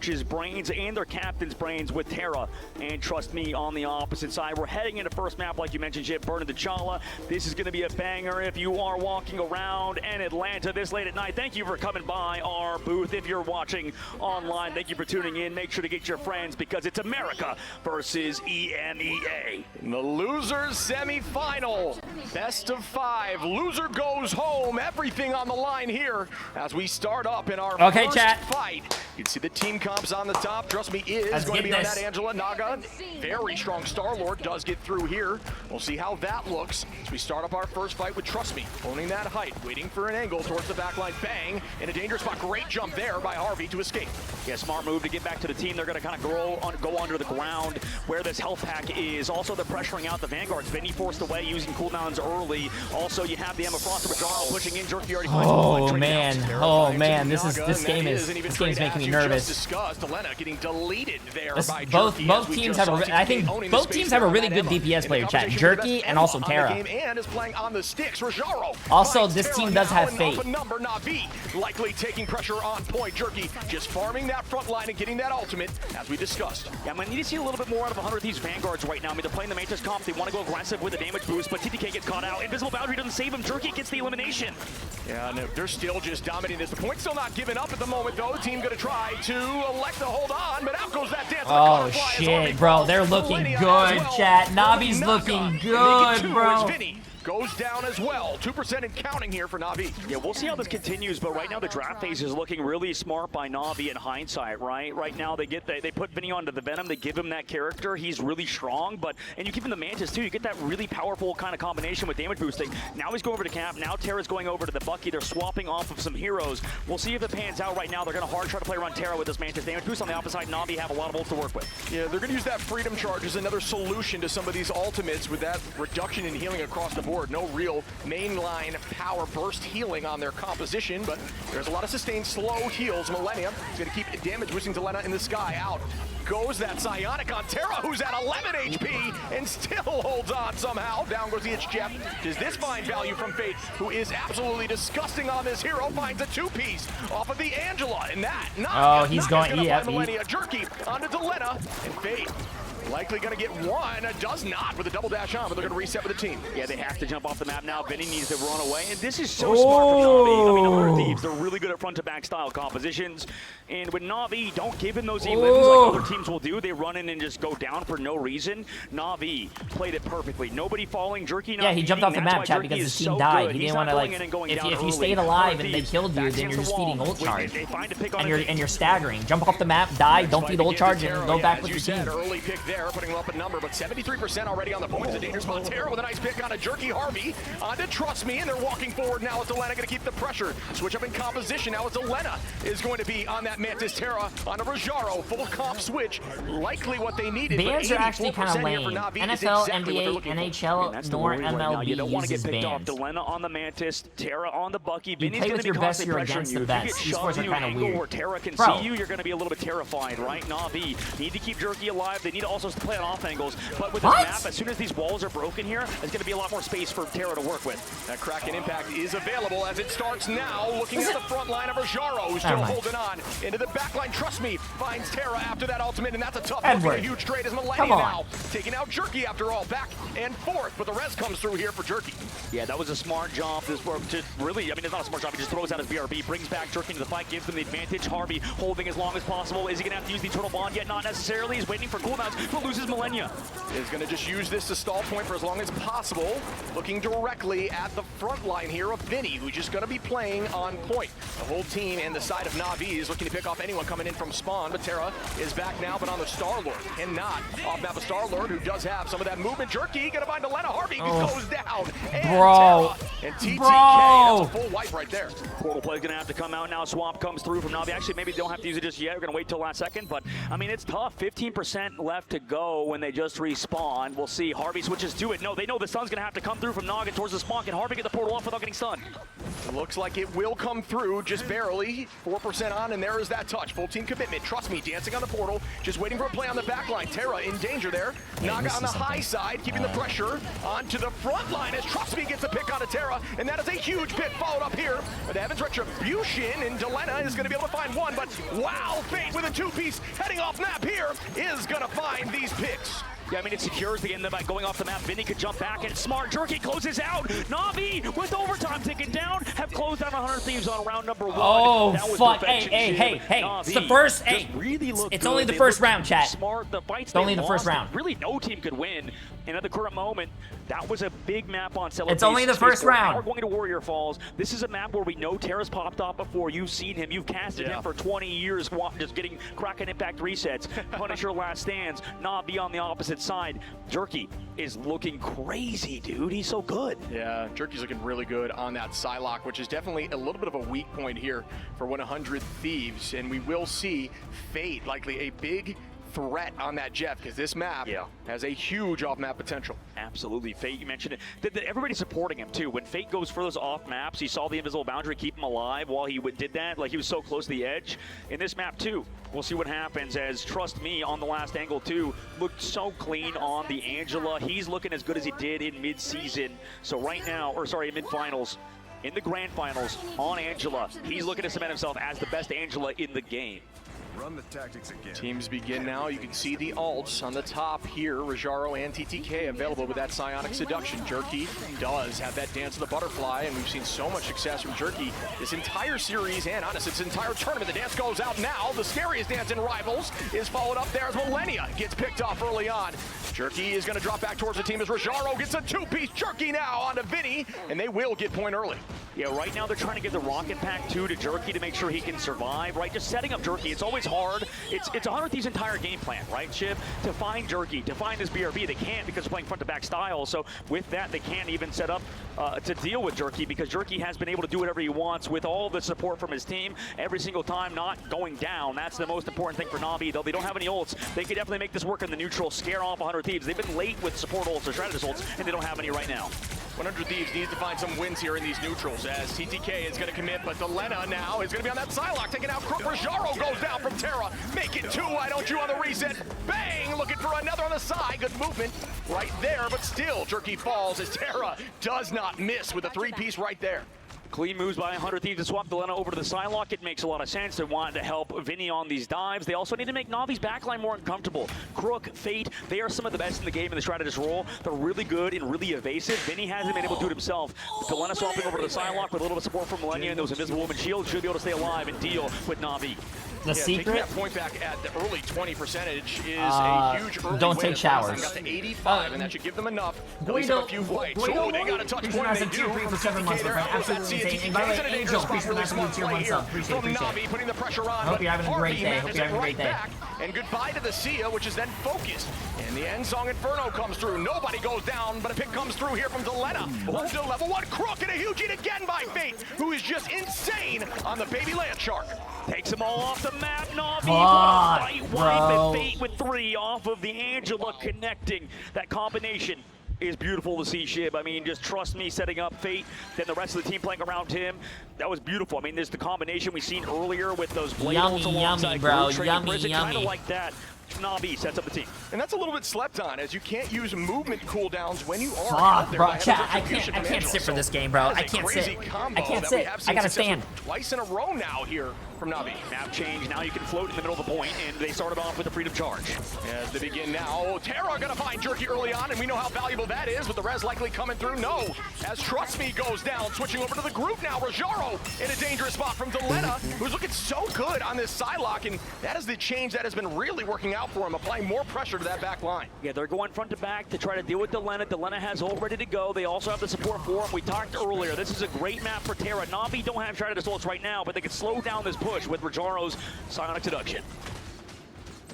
coach's brains and their captain's brains with Terra and Trust Me on the opposite side. We're heading into first map, like you mentioned, Jay, Burn of the Chala. This is going to be a banger if you are walking around in Atlanta this late at night. Thank you for coming by our booth. If you're watching online, thank you for tuning in. Make sure to get your friends because it's America versus EMEA. In the losers semi-final, best of 5. Loser goes home. Everything on the line here as we start up in our first fight. You can see the team comps on the top. Trust Me is going to be on that Angela. Naga, very strong Star-Lord, does get through here. We'll see how that looks as we start up our first fight with Trust Me. Owning that height, waiting for an angle towards the backline. Bang, in a dangerous spot. Great jump there by Harvey to escape. Yeah, smart move to get back to the team. They're going to kind of go under the ground where this health pack is. Also, they're pressuring out the Vanguards. Vinny forced away using cooldowns early. Also, you have the Emma Frost and Majaro pushing in. Jerky already man, this game is making me nervous. Discussed, Elena getting deleted there by both teams have I think both teams have a really good DPS player, chat. Jerky and also Terra. And is playing on the sticks. Rajaro also, this team does have Fate. NAVI likely taking pressure on point. Jerky just farming that front line and getting that ultimate, as we discussed. Yeah, I need to see a little bit more out of 100 of these Vanguards right now. I mean, they're playing the Mantis comp. They want to go aggressive with a damage boost, but TTK gets caught out. Invisible Boundary doesn't save him. Jerky gets the elimination. Yeah, no, they're still just dominating this. The point's still not giving up at the moment, though. Team going to try to elect to hold on, but out goes that dance. Oh, shit, bro. They're looking good, chat. Navi's looking good, bro. Goes down as well. 2% and counting here for Navi. Yeah, we'll see how this continues, but right now the draft phase is looking really smart by Navi in hindsight, right? Right now they put Vinny onto the Venom, they give him that character, he's really strong, and you give him the Mantis too, you get that really powerful kind of combination with damage boosting. Now he's going over to Cap, now Terra's going over to the Bucky, they're swapping off of some heroes. We'll see if it pans out right now. They're going to hard try to play around Terra with this Mantis damage boost. On the opposite side, Navi have a lot of ults to work with. Yeah, they're going to use that Freedom Charge as another solution to some of these ultimates with that reduction in healing across the board. No real mainline power burst healing on their composition, but there's a lot of sustained slow heals. Millennia is going to keep damage boosting to Lena in the sky. Out goes that Psionic on Terra, who's at 11 HP and still holds on somehow. Down goes the Itch Jeff. Does this find value from Fate, who is absolutely disgusting on this hero? Finds a two-piece off of the Angela, and that he's going, Millennia. Jerky onto Delena, and Fate likely going to get one. Does not with a double dash on, but they're going to reset with the team. Yeah, they have to jump off the map now. Vinny needs to run away, and this is so smart from Navi. I mean, 100 Thieves, they're really good at front-to-back style compositions, and with Navi, don't give him those elims like other teams will do. They run in and just go down for no reason. Navi played it perfectly. Nobody falling. Jerky not he jumped off the map, chat, because his team died. He didn't want to, like, if you stayed alive and they killed you, then you're just feeding ult charge. And you're staggering. Jump off the map, die, don't feed ult charge, and go back with the team. Early pick there, putting him up a number, but 73% already on the points. A dangerous spot. Terra with a nice pick on a Jerky. Harvey onto Trust Me, and they're walking forward now. It's Elena going to keep the pressure. Switch up in composition. Now it's Elena is going to be on that Mantis. Terra on a Rajaro. Full comp switch. Likely what they needed. Bans are actually kind of lame. NFL, NBA, NHL, nor MLB you don't want to get uses picked bans. off. Delena on the Mantis, Terra on the Bucky. You play with your best, you're against the best. These scores are kind of weird. Where Terra can see you, you're going to be a little bit terrified, right? Navi need to keep Jerky alive. They need to also play on off angles. But with this map, as soon as these walls are broken here, there's going to be a lot more space for Terra to work with. That Kraken impact is available as it starts now. Looking at the front line of Rajaro, who's still holding on. Into the back line, Trust Me, finds Terra after that ultimate, and that's a tough one. A huge trade as Millennia now. Taking out Jerky after all, back and forth, but the res comes through here for Jerky. Yeah, that was a smart job. This just really, I mean, it's not a smart job. He just throws out his BRB, brings back Jerky into the fight, gives them the advantage. Harvey holding as long as possible. Is he going to have to use the Eternal Bond yet? Not necessarily. He's waiting for cooldowns, but loses Millennia. Is going to just use this to stall point for as long as possible. Looking directly at the front line here of Vinny, who's just going to be playing on point. The whole team and the side of Navi is looking to pick off anyone coming in from spawn, but Terra is back now, but on the Star-Lord. Cannot off-map a Star-Lord, who does have some of that movement. Jerky going to find Elena. Harvey goes down. And Bro. Terra and TTK, that's a full wipe right there. Portal play is going to have to come out now. Swap comes through from Navi. Actually, maybe they don't have to use it just yet. We're going to wait till last second, but I mean, it's tough. 15% left to go when they just respawn. We'll see. Harvey switches to it. No, they know the stun's going to have to come through from Noggin towards the spawn. Can Harvey get the portal off without getting stunned? Looks like it will come through, just barely. 4% on, and there is that touch. Full team commitment. Trust me, dancing on the portal. Just waiting for a play on the back line. Terra in danger there. Naga on the high side, keeping the pressure onto the front line as Trust Me gets a pick on a Terra, and that is a huge pick followed up here. But Evan's Retribution, and Delena is going to be able to find one, but wow, Fate with a two-piece heading off map here is going to find these picks. Yeah, I mean, it secures the game by going off the map. Vinny could jump back, and smart. Jerky closes out. Navi with overtime ticking down have closed down 100 Thieves on round number 1. Oh, fuck. Hey. It's the first. Hey, really it's only the first round, chat. Smart. The fights it's only the first round. Really, no team could win. And at the current moment, that was a big map on Cellar. It's only the first round. We're going to Warrior Falls. This is a map where we know Terra's popped off before. You've seen him. You've casted him for 20 years, just getting Kraken Impact resets. Punisher last stands. Navi on the opposite side. Jerky is looking crazy, dude. He's so good. Yeah, Jerky's looking really good on that Psylocke, which is definitely a little bit of a weak point here for 100 Thieves. And we will see Fate likely a big threat on that Jeff, because this map has a huge off-map potential. Absolutely. Fate, you mentioned it. Everybody's supporting him, too. When Fate goes for those off-maps, he saw the invisible boundary keep him alive while he did that. Like, he was so close to the edge. In this map, too, we'll see what happens as, Trust Me, on the last angle, too, looked so clean on the Angela. He's looking as good as he did in mid-season. So right now, or sorry, in mid-finals, in the grand finals on Angela, he's looking to cement himself as the best Angela in the game. Run the tactics again. Teams begin now. You can see the alts on the top here. Rajaro and TTK available with that Psionic Seduction. Jerky does have that Dance of the Butterfly, and we've seen so much success from Jerky this entire series, and honestly, this entire tournament. The dance goes out now. The scariest dance in Rivals is followed up there as Millennia gets picked off early on. Jerky is going to drop back towards the team as Rajaro gets a two-piece Jerky now onto Vinny, and they will get point early. Yeah, right now they're trying to give the Rocket Pack 2 to Jerky to make sure he can survive, right? Just setting up Jerky, it's always hard. It's 100 Thieves' entire game plan, right, Chip? To find Jerky, to find this BRB. They can't because they're playing front-to-back style, so with that, they can't even set up to deal with Jerky because Jerky has been able to do whatever he wants with all the support from his team every single time, not going down. That's the most important thing for Navi, though they don't have any ults. They could definitely make this work in the neutral, scare off 100 Thieves. They've been late with support ults or strategist ults, and they don't have any right now. 100 Thieves needs to find some wins here in these neutrals as TTK is going to commit, but Delena now is going to be on that Psylocke, taking out Crook. Rajaro goes down from Terra. Make it 2, why don't you on the reset? Bang! Looking for another on the side. Good movement right there, but still Jerky falls as Terra does not miss with a 3-piece right there. Clean moves by 100 Thieves to swap Delena over to the Psylocke. It makes a lot of sense. They want to help Vinny on these dives. They also need to make Navi's backline more uncomfortable. Crook, Fate, they are some of the best in the game in the strategist role. They're really good and really evasive. Vinny hasn't been able to do it himself. Delena swapping over to the Psylocke with a little bit of support from Millennia and those Invisible Woman shields should be able to stay alive and deal with Navi. The secret? Taking that point back at the early 20% is a huge early don't win. take showers. Got to 85, and that should give them enough. At least have a few fights. Oh, they got a touch point. They do. For 7 months, absolutely insane. And by the way, Angel, appreciate the last tier 1 sub. Appreciate it. Putting the pressure on. Hope you're having a great day. Hope you're having a great day. And goodbye to the Sia, which is then focused. And the end song Inferno comes through. Nobody goes down, but a pick comes through here from Delena. Still level 1 Crook, and a huge hit again by Fate, who is just insane on the baby land shark. Takes them all off the map. Navi, Fuck, wipe and Fate with 3 off of the Angela connecting. That combination is beautiful to see, Shib. I mean, just Trust Me setting up Fate, then the rest of the team playing around him. That was beautiful. I mean, there's the combination we've seen earlier with those blade ults alongside bro. Yummy. Kind of like that. Navi sets up the team. And that's a little bit slept on, as you can't use movement cooldowns when you are out there. Bro, chat, I can't sit for this game, bro. I can't sit. I can't sit. I gotta stand. Twice in a row now here from Navi. Map change. Now you can float in the middle of the point, and they started off with a freedom charge. As they begin now, Terra gonna find Jerky early on, and we know how valuable that is, with the res likely coming through. No, as Trust Me goes down, switching over to the group now. Rajaro in a dangerous spot from Delena, who's looking so good on this Psylocke, and that is the change that has been really working out for him, applying more pressure to that back line. Yeah, they're going front to back to try to deal with Delena. Delena has ult ready to go. They also have the support for him. We talked earlier. This is a great map for Terra. Navi don't have strategist ults right now, but they can slow down this push with Rajaro's Psionic Seduction.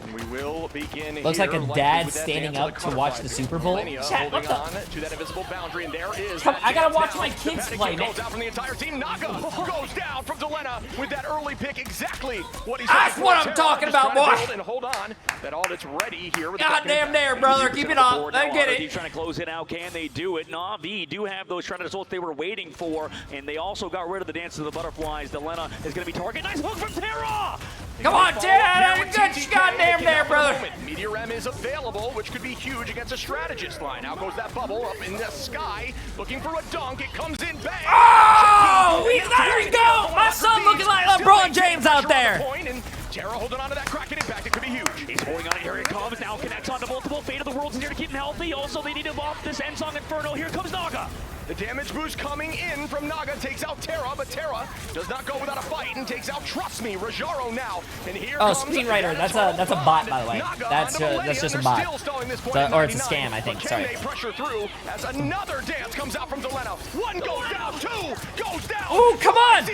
And we will begin Looks here, like a likely dad with that standing dance of up the to watch counterfight. the Super Bowl. Millennia Chat, what holding the? on to that invisible boundary, and there is Come, that I gotta dance watch now. my kids The play, panic man. goes out from the entire team. Naga goes down from Delena with that early pick, exactly what he's That's looking what for. I'm Terra talking just about, trying to boy. build and hold on. That all that's ready here with the Goddamn second there, impact. brother. Keep it up. Let's get He's it. trying to close it out. Can they do it? NAVI do have those shredded results they were waiting for, and they also got rid of the dance of the butterflies. Delena is going to be target. Nice hook from Terra! Come on, Dad. Good goddamn there, brother. Meteor M is available, which could be huge against a strategist line. Out goes that bubble up in the sky, looking for a dunk. It comes in, bang! Oh, there we go. My son looking like LeBron James out there. And Terra holding on to that Kraken impact. It could be huge. He's holding on. Here it comes. Now connects onto multiple. Fate of the Worlds is here to keep him healthy. Also, they need to buff this Endsong Inferno. Here comes Naga. The damage boost coming in from Naga takes out Terra, but Terra does not go without a fight and takes out, trust me, Rajaro now. And here comes screenwriter. That's a bot, by the way. That's just a bot. Or it's a scam, I think. Sorry. Can they pressure through as another dance comes out from Delena? One goes down, two goes down. Ooh, come on.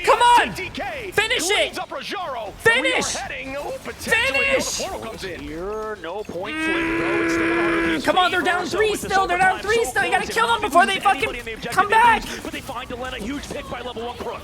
Come on. TTK Finish it. up Rajaro. Finish. Finish. The portal comes in. Here, no point flip, though. It's still 100. Come on, they're down 3 still. They're down 3 still. You gotta kill them before they fucking come back. But they find Delena, huge pick by level 1 Crook.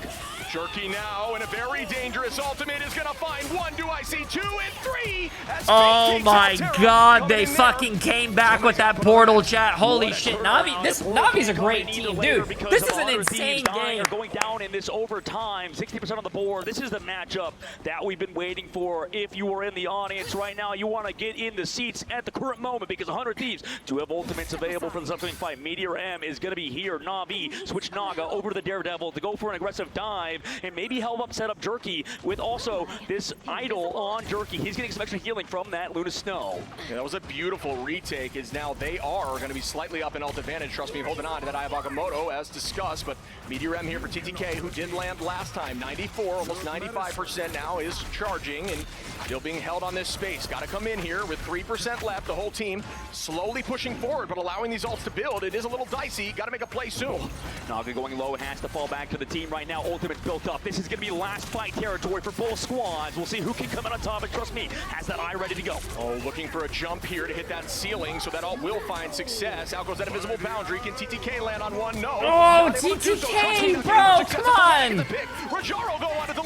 Jerky now, and a very dangerous ultimate is gonna find 1. Do I see 2 and 3? Oh my god, they fucking came back with that portal, chat. Holy shit, Navi's a great team, dude. This is an insane game. Going down in this overtime, 60% on the board. This is the matchup that we've been waiting for. If you are in the audience right now, you want to get in the seats at the current moment because 100 Thieves do have ultimates available for this upcoming fight. Meteor M is going to be here. NAVI switch Naga over to the Daredevil to go for an aggressive dive and maybe help up set up Jerky with also this idol on Jerky. He's getting some extra healing from that Luna Snow. Yeah, that was a beautiful retake, as now they are going to be slightly up in ult advantage. Trust me, holding on to that Ayabagamoto as discussed, but Meteor M here for TTK, who did land last time. 94, almost 95% now is charging and still being held on this space. Got to come in here with 3% left. The whole team slowly pushing forward, but allowing these ults to build. It is a little dicey. Got to make a play soon. Naga going low, has to fall back to the team right now. Ultimate's built up. This is going to be last fight territory for both squads. We'll see who can come out on top, and trust me, has that eye ready to go. Oh, looking for a jump here to hit that ceiling, so that ult will find success. Out goes that invisible boundary. Can TTK land on 1? No. Oh, TTK, bro, come on.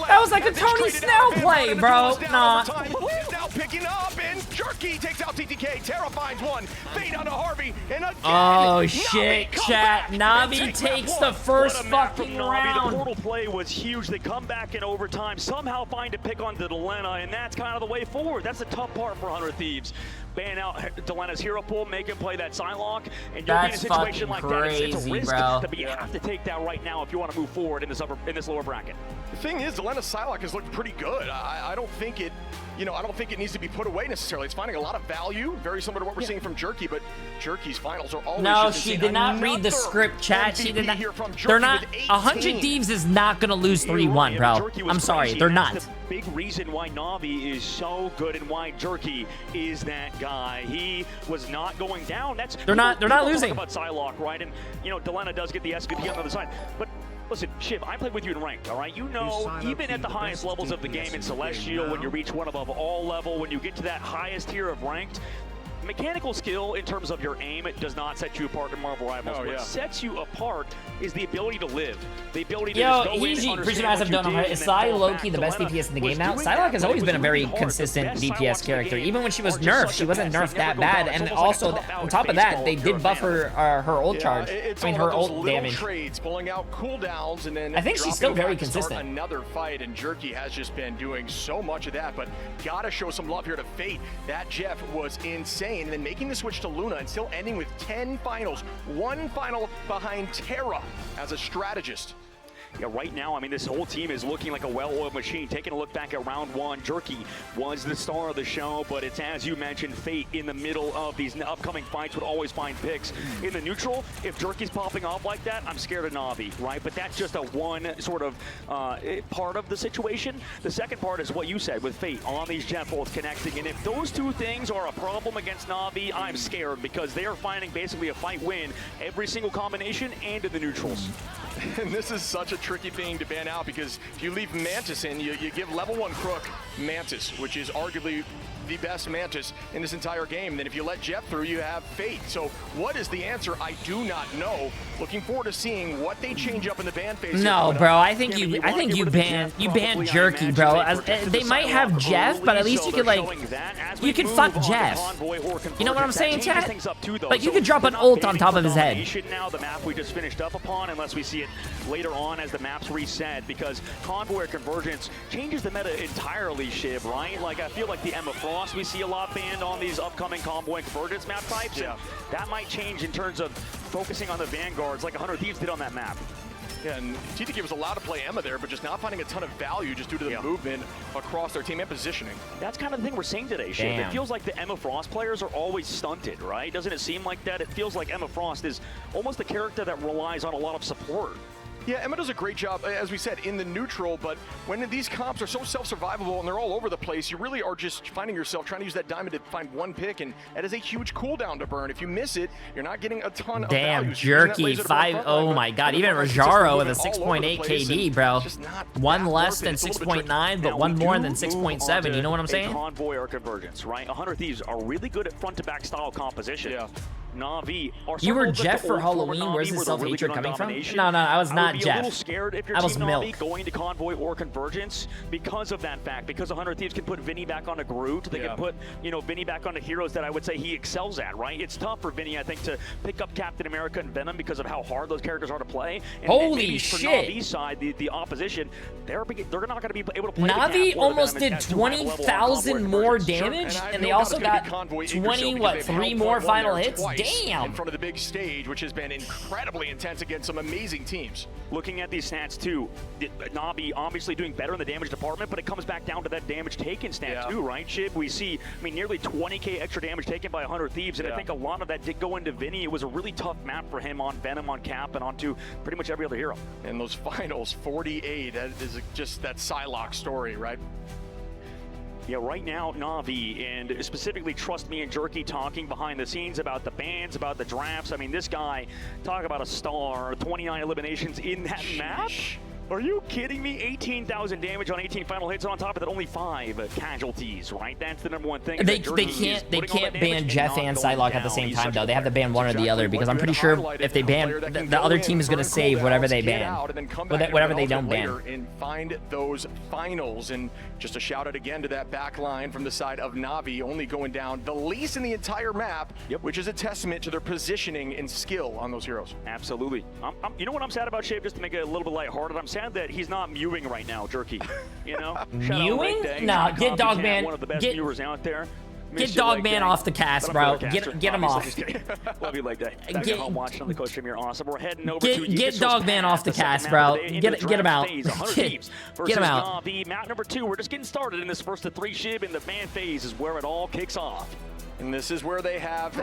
That was like a Tony Snell play, bro. Nah. Now picking up, and Jerky takes out TTK. Terra finds 1. Fade onto Harvey, and again. Oh, shit, chat. Navi takes the first fucking round. The portal play was huge. They come back in overtime, somehow find a pick onto Delena, and that's kind of the way forward. That's the tough part for 100 Thieves. Ban out Delena's hero pool, make him play that Psylocke, and you're in a situation like that. It's a risk that you have to take that right now if you want to move forward in this lower bracket. The thing is, Delena's Psylocke has looked pretty good. I don't think it, I don't think it needs to be put away necessarily. It's finding a lot of value, very similar to what we're seeing from Jerky, but Jerky's finals are always No, she did not read the script, chat. She did not. They're not. 100 Thieves is not going to lose 3-1, bro. I'm sorry, they're not. The big reason why NAVI is so good and why Jerky is that guy. He was not going down. They're not losing. Talk about Psylocke, right? And Delena does get the SVP on the other side, but. Listen, Shiv, I played with you in ranked, all right? You know, even at the highest levels of the game in Celestial, when you reach one above all level, when you get to that highest tier of ranked, mechanical skill in terms of your aim, it does not set you apart in Marvel Rivals. What sets you apart is the ability to live. The ability to just go in, appreciate massive donut. Is Psy Loki the best DPS in the game now? Psylocke has always been a very consistent DPS character. Even when she was nerfed, she wasn't nerfed that bad. And also, on top of that, they did buff her ult charge. I mean, her ult damage. Pulling out cooldowns, and then I think she's still very consistent. Another fight, and Jerky has just been doing so much of that, but gotta show some love here to Fate. That Jeff was insane. And then making the switch to Luna and still ending with 10 finals. 1 final behind Terra as a strategist. Yeah, right now, I mean, this whole team is looking like a well-oiled machine. Taking a look back at round 1, Jerky was the star of the show, but it's, as you mentioned, Fate in the middle of these upcoming fights would always find picks. In the neutral, if Jerky's popping off like that, I'm scared of NAVI, right? But that's just a one sort of part of the situation. The second part is what you said with Fate on these jet bolts connecting, and if those two things are a problem against NAVI, I'm scared because they are finding basically a fight win every single combination and in the neutrals. And this is such a tricky thing to ban out because if you leave Mantis in, you give level 1 Crook Mantis, which is arguably the best Mantis in this entire game. Then if you let Jeff through, you have Fate. So what is the answer? I do not know. Looking forward to seeing what they change up in the ban phase. No, bro. I think you ban Jerky, bro. They might have Jeff, but at least you could like you could fuck Jeff. You know what I'm saying, chat? Like you could drop an ult on top of his head. Now the map we just finished up upon, unless we see it later on as the maps reset, because Convoy or Convergence changes the meta entirely, Shib, right? Like I feel like the Emma Frost we see a lot banned on these upcoming Convoy and Convergence map types. Yeah. That might change in terms of focusing on the Vanguards like 100 Thieves did on that map. Yeah, and TTK was allowed to play Emma there, but just not finding a ton of value just due to the movement across their team and positioning. That's kind of the thing we're seeing today, Shib. It feels like the Emma Frost players are always stunted, right? Doesn't it seem like that? It feels like Emma Frost is almost a character that relies on a lot of support. Yeah, Emma does a great job, as we said, in the neutral, but when these comps are so self-survivable and they're all over the place, you really are just finding yourself trying to use that diamond to find one pick, and that is a huge cooldown to burn. If you miss it, you're not getting a ton of value. Damn, Jerky, 5, oh my god, even Rajaro with a 6.8 KD, bro. One less than 6.9, but one more than 6.7, you know what I'm saying? Convoy or Convergence, right? 100 Thieves are really good at front-to-back style composition. Yeah. Navi. You were Jeff for Halloween? Where's the self-hatred coming from? No, I was not Jeff. A little scared if you're I was Team Milk. Navi going to Convoy or Convergence because of that fact. Because 100 Thieves can put Vinny back onto Groot. They can put, you know, Vinny back onto heroes that I would say he excels at, right? It's tough for Vinny, I think, to pick up Captain America and Venom because of how hard those characters are to play. And holy shit! For Navi's side, the opposition, they're not going to be able to play. Navi almost did 20,000 more damage, and they also got 3 more final hits. Damn. In front of the big stage, which has been incredibly intense against some amazing teams. Looking at these stats too, Navi obviously doing better in the damage department, but it comes back down to that damage taken stat too, right, Shib? We see, I mean, nearly 20k extra damage taken by 100 Thieves, and I think a lot of that did go into Vinny. It was a really tough map for him on Venom, on Cap, and onto pretty much every other hero. And those finals, 48, that is just that Psylocke story, right? Yeah, right now, Navi, and specifically Trust Me and Jerky talking behind the scenes about the bans, about the drafts. I mean, this guy, talk about a star, 29 eliminations in that map? Are you kidding me? 18,000 damage on 18 final hits, on top of that only 5 casualties, right? That's the number one thing. They can't ban Jeff and Psylocke at the same time, though. They have to ban one or the other, because I'm pretty sure if they ban, the other team is going to save whatever they ban, whatever they don't ban. And find those finals. And just a shout out again to that back line from the side of Navi, only going down the least in the entire map, which is a testament to their positioning and skill on those heroes. Absolutely. You know what I'm sad about, Shave, just to make it a little bit lighthearted? I'm sad that he's not mewing right now, Jerky. You know? Mewing? Nah, get Dogman. One of the best mewers out there. Get Dogman off the cast, bro. Get him off. Love you, Leg Day. Thanks for watching on the coach stream. You're awesome. We're heading over to get Dogman off the cast, bro. Get him out. Get him out. The map number 2. We're just getting started in this first of 3, Shib, and the ban phase is where it all kicks off. And this is where they have...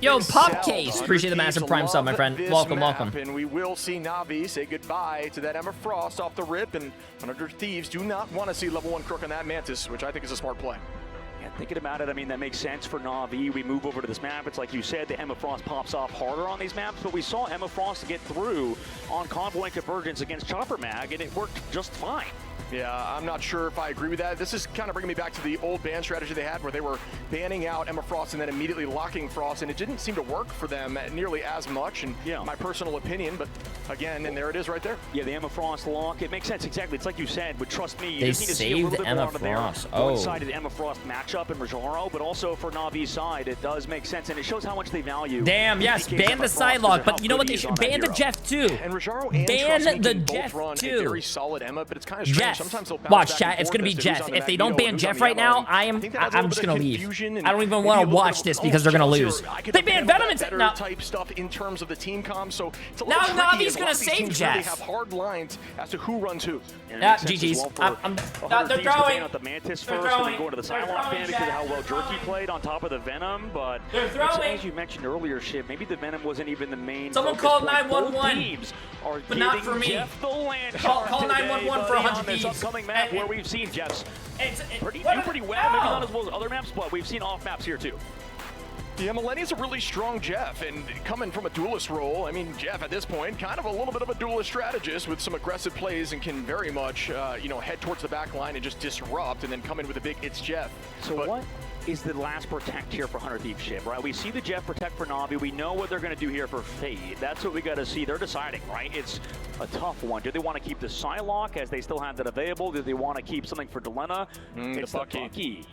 Yo, Pop Case! Appreciate the massive prime sub, my friend. Welcome. And we will see Navi say goodbye to that Emma Frost off the rip, and 100 Thieves do not want to see level 1 Crook on that Mantis, which I think is a smart play. Yeah, thinking about it, I mean, that makes sense for Navi. We move over to this map. It's like you said, the Emma Frost pops off harder on these maps, but we saw Emma Frost get through on Convoy and Convergence against Chopper Mag, and it worked just fine. Yeah, I'm not sure if I agree with that. This is kind of bringing me back to the old ban strategy they had where they were banning out Emma Frost and then immediately locking Frost, and it didn't seem to work for them nearly as much, in my personal opinion, but again, and there it is right there. Yeah, the Emma Frost lock, it makes sense, exactly. It's like you said, but trust me, you just need to see a little bit more on their one-sided Emma Frost matchup in Rajaro, but also for Navi's side, it does make sense, and it shows how much they value. Damn, yes, ban the Psylocke, but you know what, they should ban the Jeff too. And Rajaro and ban the Jeff too. Very solid Emma, but it's kind of strange. Sometimes they'll watch, chat. It's gonna be Jeff. If they don't ban Jeff right now, I'm just gonna leave. I don't even want to watch this because they're gonna lose. They banned Venom and no. Type stuff in terms of the team comms, so it's a now little Navi's gonna save Jeff. They have hard lines as to who runs who. Yeah, GG's. They're throwing. The Mantis first, and then going to the Psylocke ban because of how well Jerky played on top of the Venom, but they're throwing. As you mentioned earlier, Shib, maybe the Venom wasn't even the main. Someone called 911, but not for me. Call 911 for 100 Thieves. Upcoming map where we've seen Jeff's pretty well, maybe not as well as other maps, but we've seen off maps here too. Yeah, Millennia's a really strong Jeff, and coming from a duelist role, I mean, Jeff at this point, kind of a little bit of a duelist strategist with some aggressive plays and can very much, you know, head towards the back line and just disrupt and then come in with a big, it's Jeff. So what is the last protect here for 100 Thieves ship, right? We see the Jeff protect for Navi. We know what they're going to do here for Fade. That's what we got to see. They're deciding, right? It's a tough one. Do they want to keep the Psylocke as they still have that available? Do they want to keep something for Delena? It's the Bucky.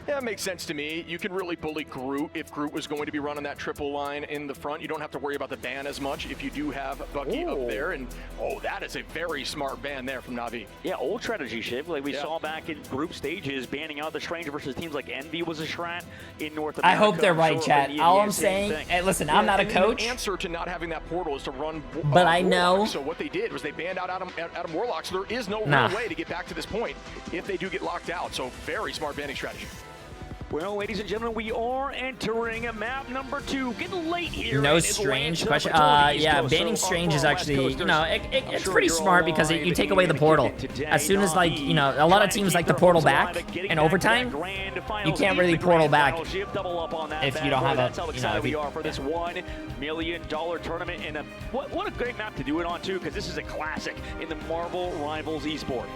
Yeah, it makes sense to me. You can really bully Groot if Groot was going to be running that triple line in the front. You don't have to worry about the ban as much if you do have Bucky up there. And, oh, that is a very smart ban there from Navi. Yeah, old strategy shift. Like we saw back in group stages, banning out the Strange versus teams like Envy was a strat in North America. I hope they're right, chat. All I'm saying, hey, listen, I'm not a coach. The answer to not having that portal is to run but I know. Warlock. So what they did was they banned out Adam Warlock, so there is no real way to get back to this point if they do get locked out. So very smart banning strategy. Well, ladies and gentlemen, we are entering a map number 2. Getting late here. No Strange question. Yeah, banning Strange is actually, you know, it's pretty smart because you take away the portal. As soon as, like, you know, a lot of teams like the portal back in overtime, you can't really portal back if you don't have a, you know, if you, for this $1 million tournament. And what a great map to do it on, too, because this is a classic in the Marvel Rivals esport.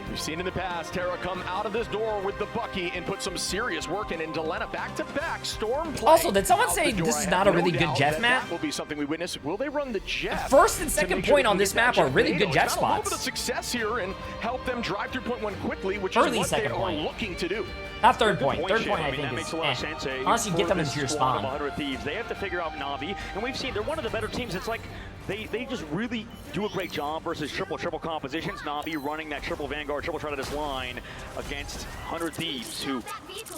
We've seen in the past Terra come out of this door with the Bucky and put some serious work in, and Delena back-to-back storm play. Also, did someone say this is not a really good Jeff map? That will be something we witness. Will they run the Jeff? First and second point on this map are really good Jeff spots. A little bit of success here and help them drive through point 1 quickly, which is what they are looking to do. Not third point. Third point, I think, makes a lot of sense. Honestly, get them into your spawn. 100 Thieves. They have to figure out Navi, and we've seen they're one of the better teams. It's like they just really do a great job versus triple compositions. Navi running that triple Vanguard, triple Shrouded line against 100 Thieves, who,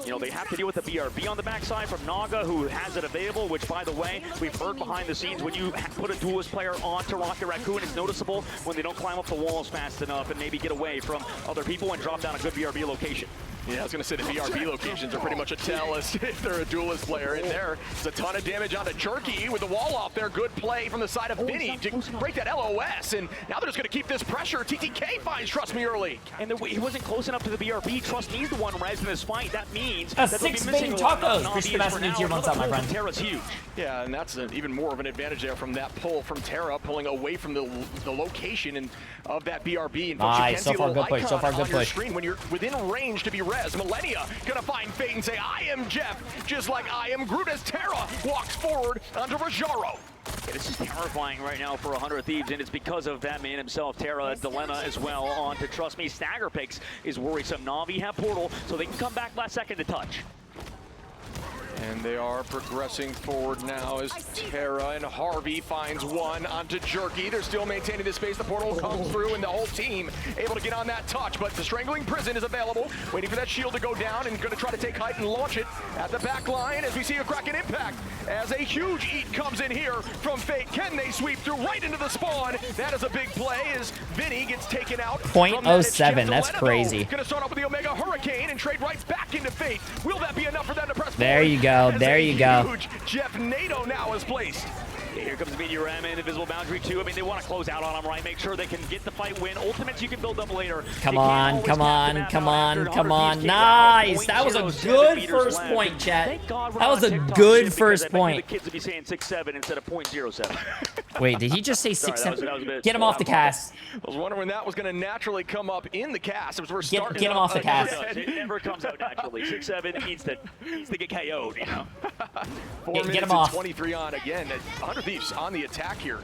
you know, they have to deal with the BRB on the backside from Naga, who has it available, which, by the way, we've heard behind the scenes, when you put a duelist player onto Rocket Raccoon, it's noticeable when they don't climb up the walls fast enough and maybe get away from other people and drop down a good BRB location. Yeah, I was going to say the BRB locations are pretty much a tell as if they're a duelist player in there. There's a ton of damage onto Jerky with the wall off there. Good play from the side of Vinny to break that LOS. And now they're just going to keep this pressure. TTK finds Trust Me early. And he wasn't close enough to the BRB. Trust Me's the one res in this fight. That means that 6 big tacos. Appreciate the massive new tier 1 up, my friend. Terra's huge. Yeah, and that's even more of an advantage there from that pull from Terra, pulling away from the location and of that BRB. And nice, so far good push, so far good push. Screen when you're within range to be res. Millennia gonna find Fate and say, I am Jeff, just like I am Groot, as Terra walks forward onto Rajaro. Yeah, this is terrifying right now for 100 Thieves, and it's because of that man himself, Terra, Delena as well, on to Trust Me. Stagger picks is worrisome. Navi have portal, so they can come back last second to touch. And they are progressing forward now as Terra and Harvey finds one onto Jerky. They're still maintaining this space. The portal comes through and the whole team able to get on that touch, but the Strangling Prison is available, waiting for that shield to go down and going to try to take height and launch it at the back line as we see a Kraken impact as a huge eat comes in here from Fate. Can they sweep through right into the spawn? That is a big play as Vinny gets taken out. 0.07, that's crazy. Going to start off with the Omega Hurricane and trade right back into Fate. Will that be enough for them to press there forward? You go. There you go. Huge Jeff NATO now is placed. Here comes Meteorama and Invisible Boundary 2. I mean, they want to close out on them, right? Make sure they can get the fight win. Ultimates you can build up later. Come on, come on, come on, come on. Nice. That was a good first point, chat. That was a good first point. The kids would be saying 6-7 instead of 0.07. Wait, did he just say 6-7? Get him off the cast. I was wondering when that was going to naturally come up in the cast. It was we're starting. Get him off the cast. It never comes out naturally. 6-7 needs to get KO'd, you know. 4 Get minutes him off. 23 on again. 100 Thieves on the attack here.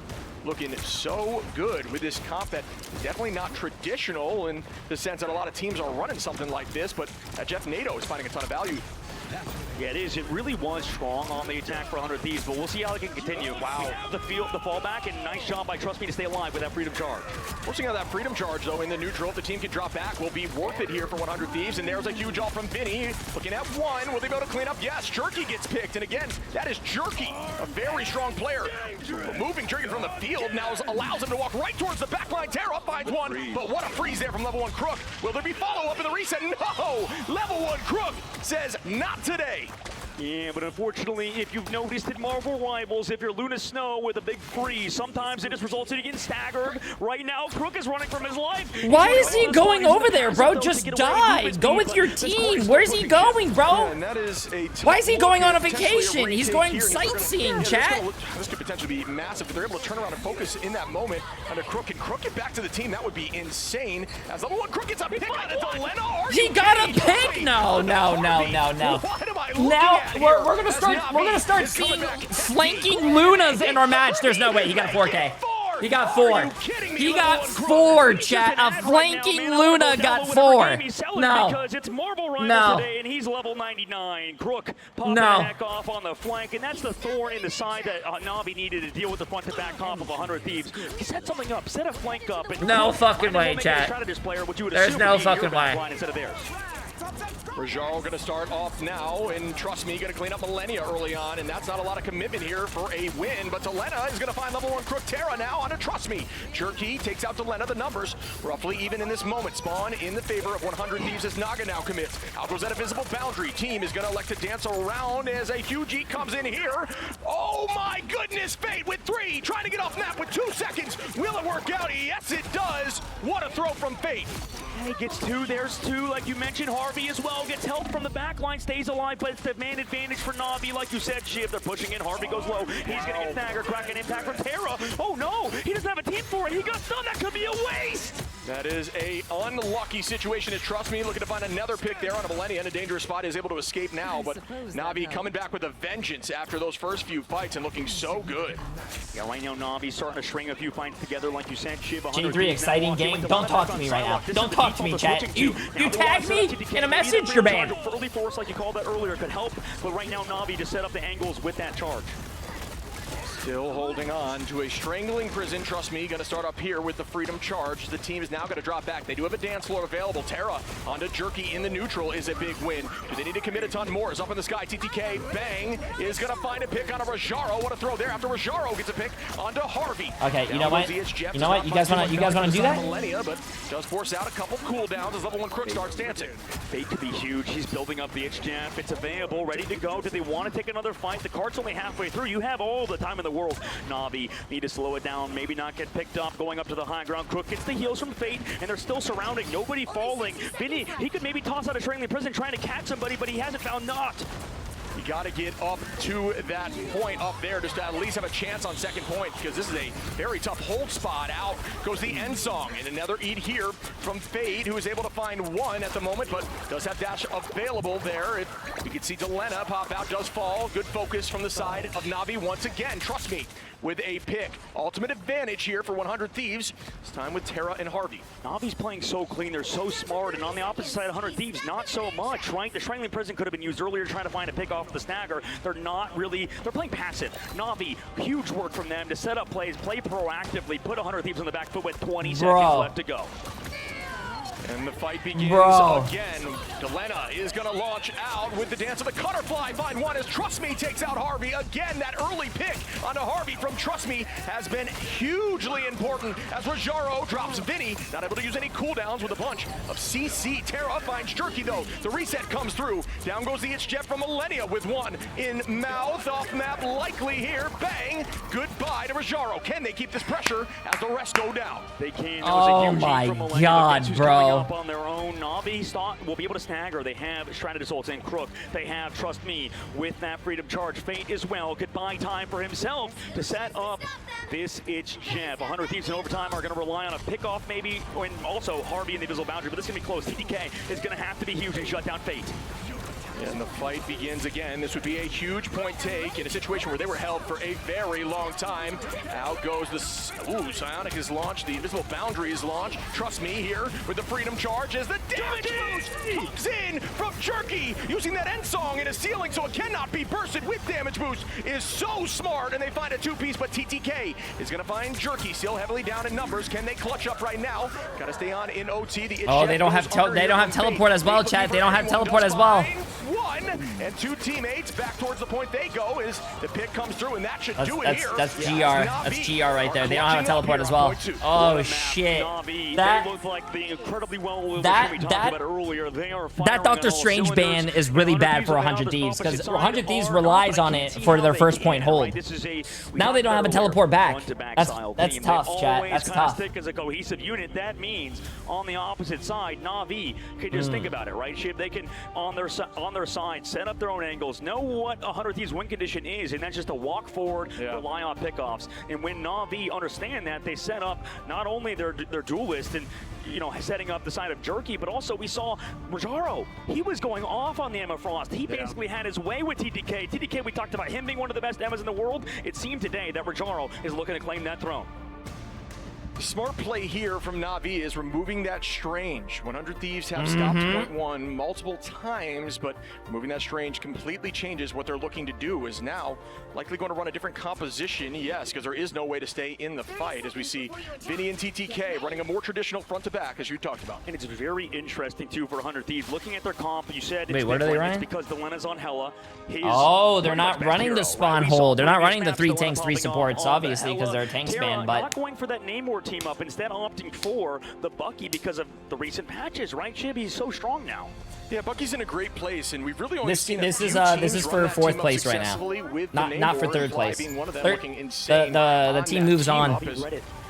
Looking so good with this comp that definitely not traditional in the sense that a lot of teams are running something like this, but Jeff NATO is finding a ton of value. Yeah, it is. It really was strong on the attack for 100 Thieves, but we'll see how they can continue. Wow. The fallback, and nice job by Trust Me to stay alive with that Freedom Charge. We're seeing how that Freedom Charge, though, in the neutral, if the team can drop back, will be worth it here for 100 Thieves, and there's a huge ult from Vinny. Looking at one, will they be able to clean up? Yes, Jerky gets picked, and again, that is Jerky, a very strong player. Moving Jerky from the field now allows him to walk right towards the backline. Terra finds one, but what a freeze there from level 1 Crook. Will there be follow-up in the reset? No! Level 1 Crook says not today. Yeah, but unfortunately, if you've noticed in Marvel Rivals, if you're Luna Snow with a big freeze, sometimes it just results in you getting staggered. Right now, Crook is running from his life. Why is he going over there, bro? Just die. Go with your team. Where's he going, bro? And that is a Why is he going on a potentially vacation? He's going retake here. sightseeing, Yeah, chat. this could potentially be massive, but they're able to turn around and focus in that moment under Crook. And Crook get back to the team. That would be insane. As level 1 Crook gets a pick on it. Delena, He got a pick. No. What am I looking Now at we're here? gonna As start Navi is coming seeing back. flanking Lunas in our match. There's no way he got a 4K. He got Are 4. you kidding me? He Level got 1 Crook. 4, chat. A flanking Luna got 4. No. Because it's Marvel Rivals No. today, and he's level 99. Crook popping No. the heck off on the flank, and that's the thorn in the side that Navi needed to deal with the front to back comp of 100 Thieves. He set something up, set a flank up. And No fucking way, make chat. a shot at this player, which you would There's assume no would be your fucking back way. line instead of theirs. Rajaro gonna start off now, and trust me, gonna clean up Millennia early on, and that's not a lot of commitment here for a win, but Delena is gonna find level 1 Crook Terra now on a Trust Me. Jerky takes out Delena, the numbers roughly even in this moment. Spawn in the favor of 100 Thieves as Naga now commits. Out goes that invisible boundary. Team is gonna elect to dance around as a huge eat comes in here. Oh my goodness, Fate with 3, trying to get off map with 2 seconds. Will it work out? Yes, it does. What a throw from Fate. He gets 2, there's 2, like you mentioned. Harvey as well gets help from the back line, stays alive, but it's the man advantage for Navi. Like you said, Shiv, they're pushing in. Harvey goes low. He's going to get Dagger, crack an impact from Terra. Oh no, he doesn't have a team for it. He got stunned. That could be a waste. That is a unlucky situation to Trust Me. Looking to find another pick there on a Millennia in a dangerous spot. Is able to escape now, but Navi coming back with a vengeance after those first few fights and looking so good. Yeah, right now Navi's starting to string a few fights together, like you said, Shiv. G3 exciting game. Don't talk to me right now. Don't talk to me, chat. You tag me in a message, you're banned. Early force, like you called that earlier, could help, but right now Navi to set up the angles with that charge. Still holding on to a strangling prison. Trust Me, gonna start up here with the Freedom Charge. The team is now gonna drop back. They do have a dance floor available. Terra onto Jerky in the neutral is a big win. Do they need to commit a ton more? Is up in the sky. TTK, bang, is gonna find a pick on a Rajaro. What a throw there after Rajaro gets a pick onto Harvey. Okay, you know what? You know what? You guys wanna do that? Millennia, but does force out a couple cooldowns as level 1 Crook starts dancing. Fate to be huge. He's building up the H-Jab. It's available, ready to go. Do they want to take another fight? The card's only halfway through. You have all the time in the world. Navi need to slow it down, maybe not get picked up, going up to the high ground. Crook gets the heals from Fate, and they're still surrounding. Nobody falling. Vinny, he could maybe toss out a trailing prison trying to catch somebody, but he hasn't found Not. You got to get up to that point up there just to at least have a chance on second point, because this is a very tough hold spot. Out goes the end song, and another eat here from Fade, who is able to find 1 at the moment, but does have dash available there. You can see Delena pop out, does fall. Good focus from the side of Navi once again. Trust Me with a pick. Ultimate advantage here for 100 Thieves. It's time with Terra and Harvey. Navi's playing so clean, they're so smart, and on the opposite side, 100 Thieves, not so much, right? The Strangling Prison could have been used earlier trying to find a pick off the stagger. They're not really, they're playing passive. Navi, huge work from them to set up plays, play proactively, put 100 Thieves on the back foot with 20 seconds left to go. And the fight begins again. Delena is going to launch out with the dance of the Cutterfly. Find 1 as Trust Me takes out Harvey. Again, that early pick onto Harvey from Trust Me has been hugely important as Rajaro drops Vinny. Not able to use any cooldowns with a bunch of CC. Terra finds Jerky though. The reset comes through. Down goes the Itch Jet from Millennia with 1 in mouth. Off map likely here. Bang. Goodbye to Rajaro. Can they keep this pressure as the rest go down? They can. Oh my God, bro. Up on their own. Navi will be able to stagger. They have Shrouded Assaults and Crook. They have Trust Me with that Freedom Charge. Fate as well. Goodbye time for himself to set up this Itch Jab. 100 Thieves in overtime are going to rely on a pickoff maybe, and also Harvey in the invisible boundary, but this is going to be close. TTK is going to have to be huge and shut down Fate. And the fight begins again. This would be a huge point take in a situation where they were held for a very long time. Out goes the... Ooh, Psionic is launched. The invisible boundary is launched. Trust Me here with the Freedom Charge as the damage boost comes in from Jerky. Using that end song in a ceiling so it cannot be bursted with damage boost is so smart. And they find a 2-piece, but TTK is going to find Jerky still heavily down in numbers. Can they clutch up right now? Got to stay on in OT. Oh, they don't have teleport as well, chat. They don't have teleport as well. 1 and 2 teammates back towards the point they go as the pick comes through, and that should do it here. That's GR. That's GR right there. They don't have a teleport as well. Oh shit! That looked like the incredibly well we talked about earlier. They are that Doctor Strange ban is really bad for 100 Thieves, because 100 Thieves relies on it for their first point hold. Now they don't have a teleport back. That's tough, chat. That's tough. As a cohesive unit, that means on the opposite side, Na'Vi can just think about it, right? They can on their side set up their own angles, know what 100 Thieves win condition is, and that's just to walk forward, rely on pickoffs. And when Na'Vi understand that, they set up not only their duelist and setting up the side of Jerky, but also we saw Rajaro. He was going off on the Emma Frost. He basically had his way with TTK. TTK, we talked about him being one of the best Emmas in the world. It seemed today that Rajaro is looking to claim that throne. Smart play here from Na'Vi is removing that Strange. 100 Thieves have stopped point one multiple times, but removing that Strange completely changes what they're looking to do. Is now likely going to run a different composition, yes, because there is no way to stay in the fight, as we see Vinny and TTK running a more traditional front to back, as you talked about. And it's very interesting, too, for 100 Thieves. Looking at their comp, you said wait, what are they running? It's because Delena's on Hella. Oh, they're not running the spawn hold. They're not running the 3 tanks, 3 supports, obviously, because they're tank span, but... not going for that Namor team up, instead opting for the Bucky because of the recent patches, right, Chib? He's so strong now. Yeah, Bucky's in a great place, and we've really only seen this is for 4th place right now, not for 3rd place. The team moves on.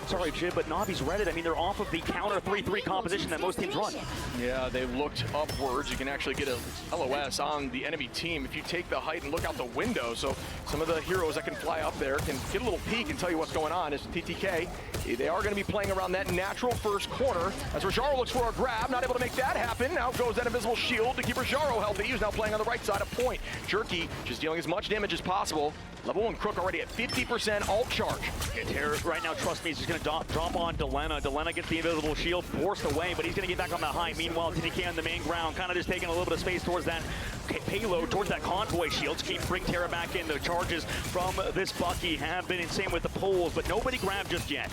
Sorry, Jib, but Navi's read it. I mean, they're off of the counter 3-3 composition that most teams run. Yeah, they looked upwards. You can actually get a LOS on the enemy team if you take the height and look out the window. So some of the heroes that can fly up there can get a little peek and tell you what's going on. As TTK, they are going to be playing around that natural first corner. As Rajaro looks for a grab, not able to make that happen. Now goes that invisible shield to keep Rajaro healthy. He's now playing on the right side of point. Jerky just dealing as much damage as possible. Level 1 Crook already at 50% ult charge. Terror right now, trust me, he's just going to drop on Delena. Delena gets the invisible shield forced away, but he's going to get back on the high. Meanwhile, TTK on the main ground, kind of just taking a little bit of space towards that payload, towards that convoy shield to bring Terra back in. The charges from this Bucky have been insane with the pulls, but nobody grabbed just yet.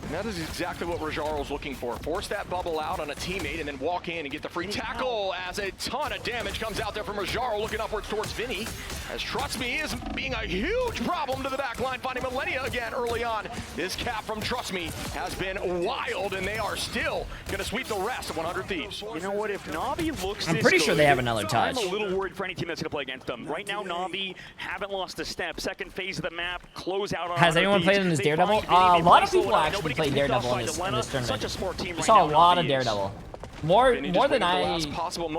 And that is exactly what Rajaro's looking for. Force that bubble out on a teammate and then walk in and get the free tackle as a ton of damage comes out there from Rajaro, looking upwards towards Vinny. As Trust Me is being a huge problem to the back line, finding Millennia again early on. This cap from Trust Me has been wild, and they are still going to sweep the rest of 100 Thieves. You know what, if Na'Vi looks I'm pretty sure they have another touch. I'm a little worried for any team that's going to play against them. Right now, Na'Vi haven't lost a step. Second phase of the map, close out on Has anyone played in this Daredevil? A lot of people actually played Daredevil in this tournament. Such a smart team. We saw a lot of Daredevil. More than I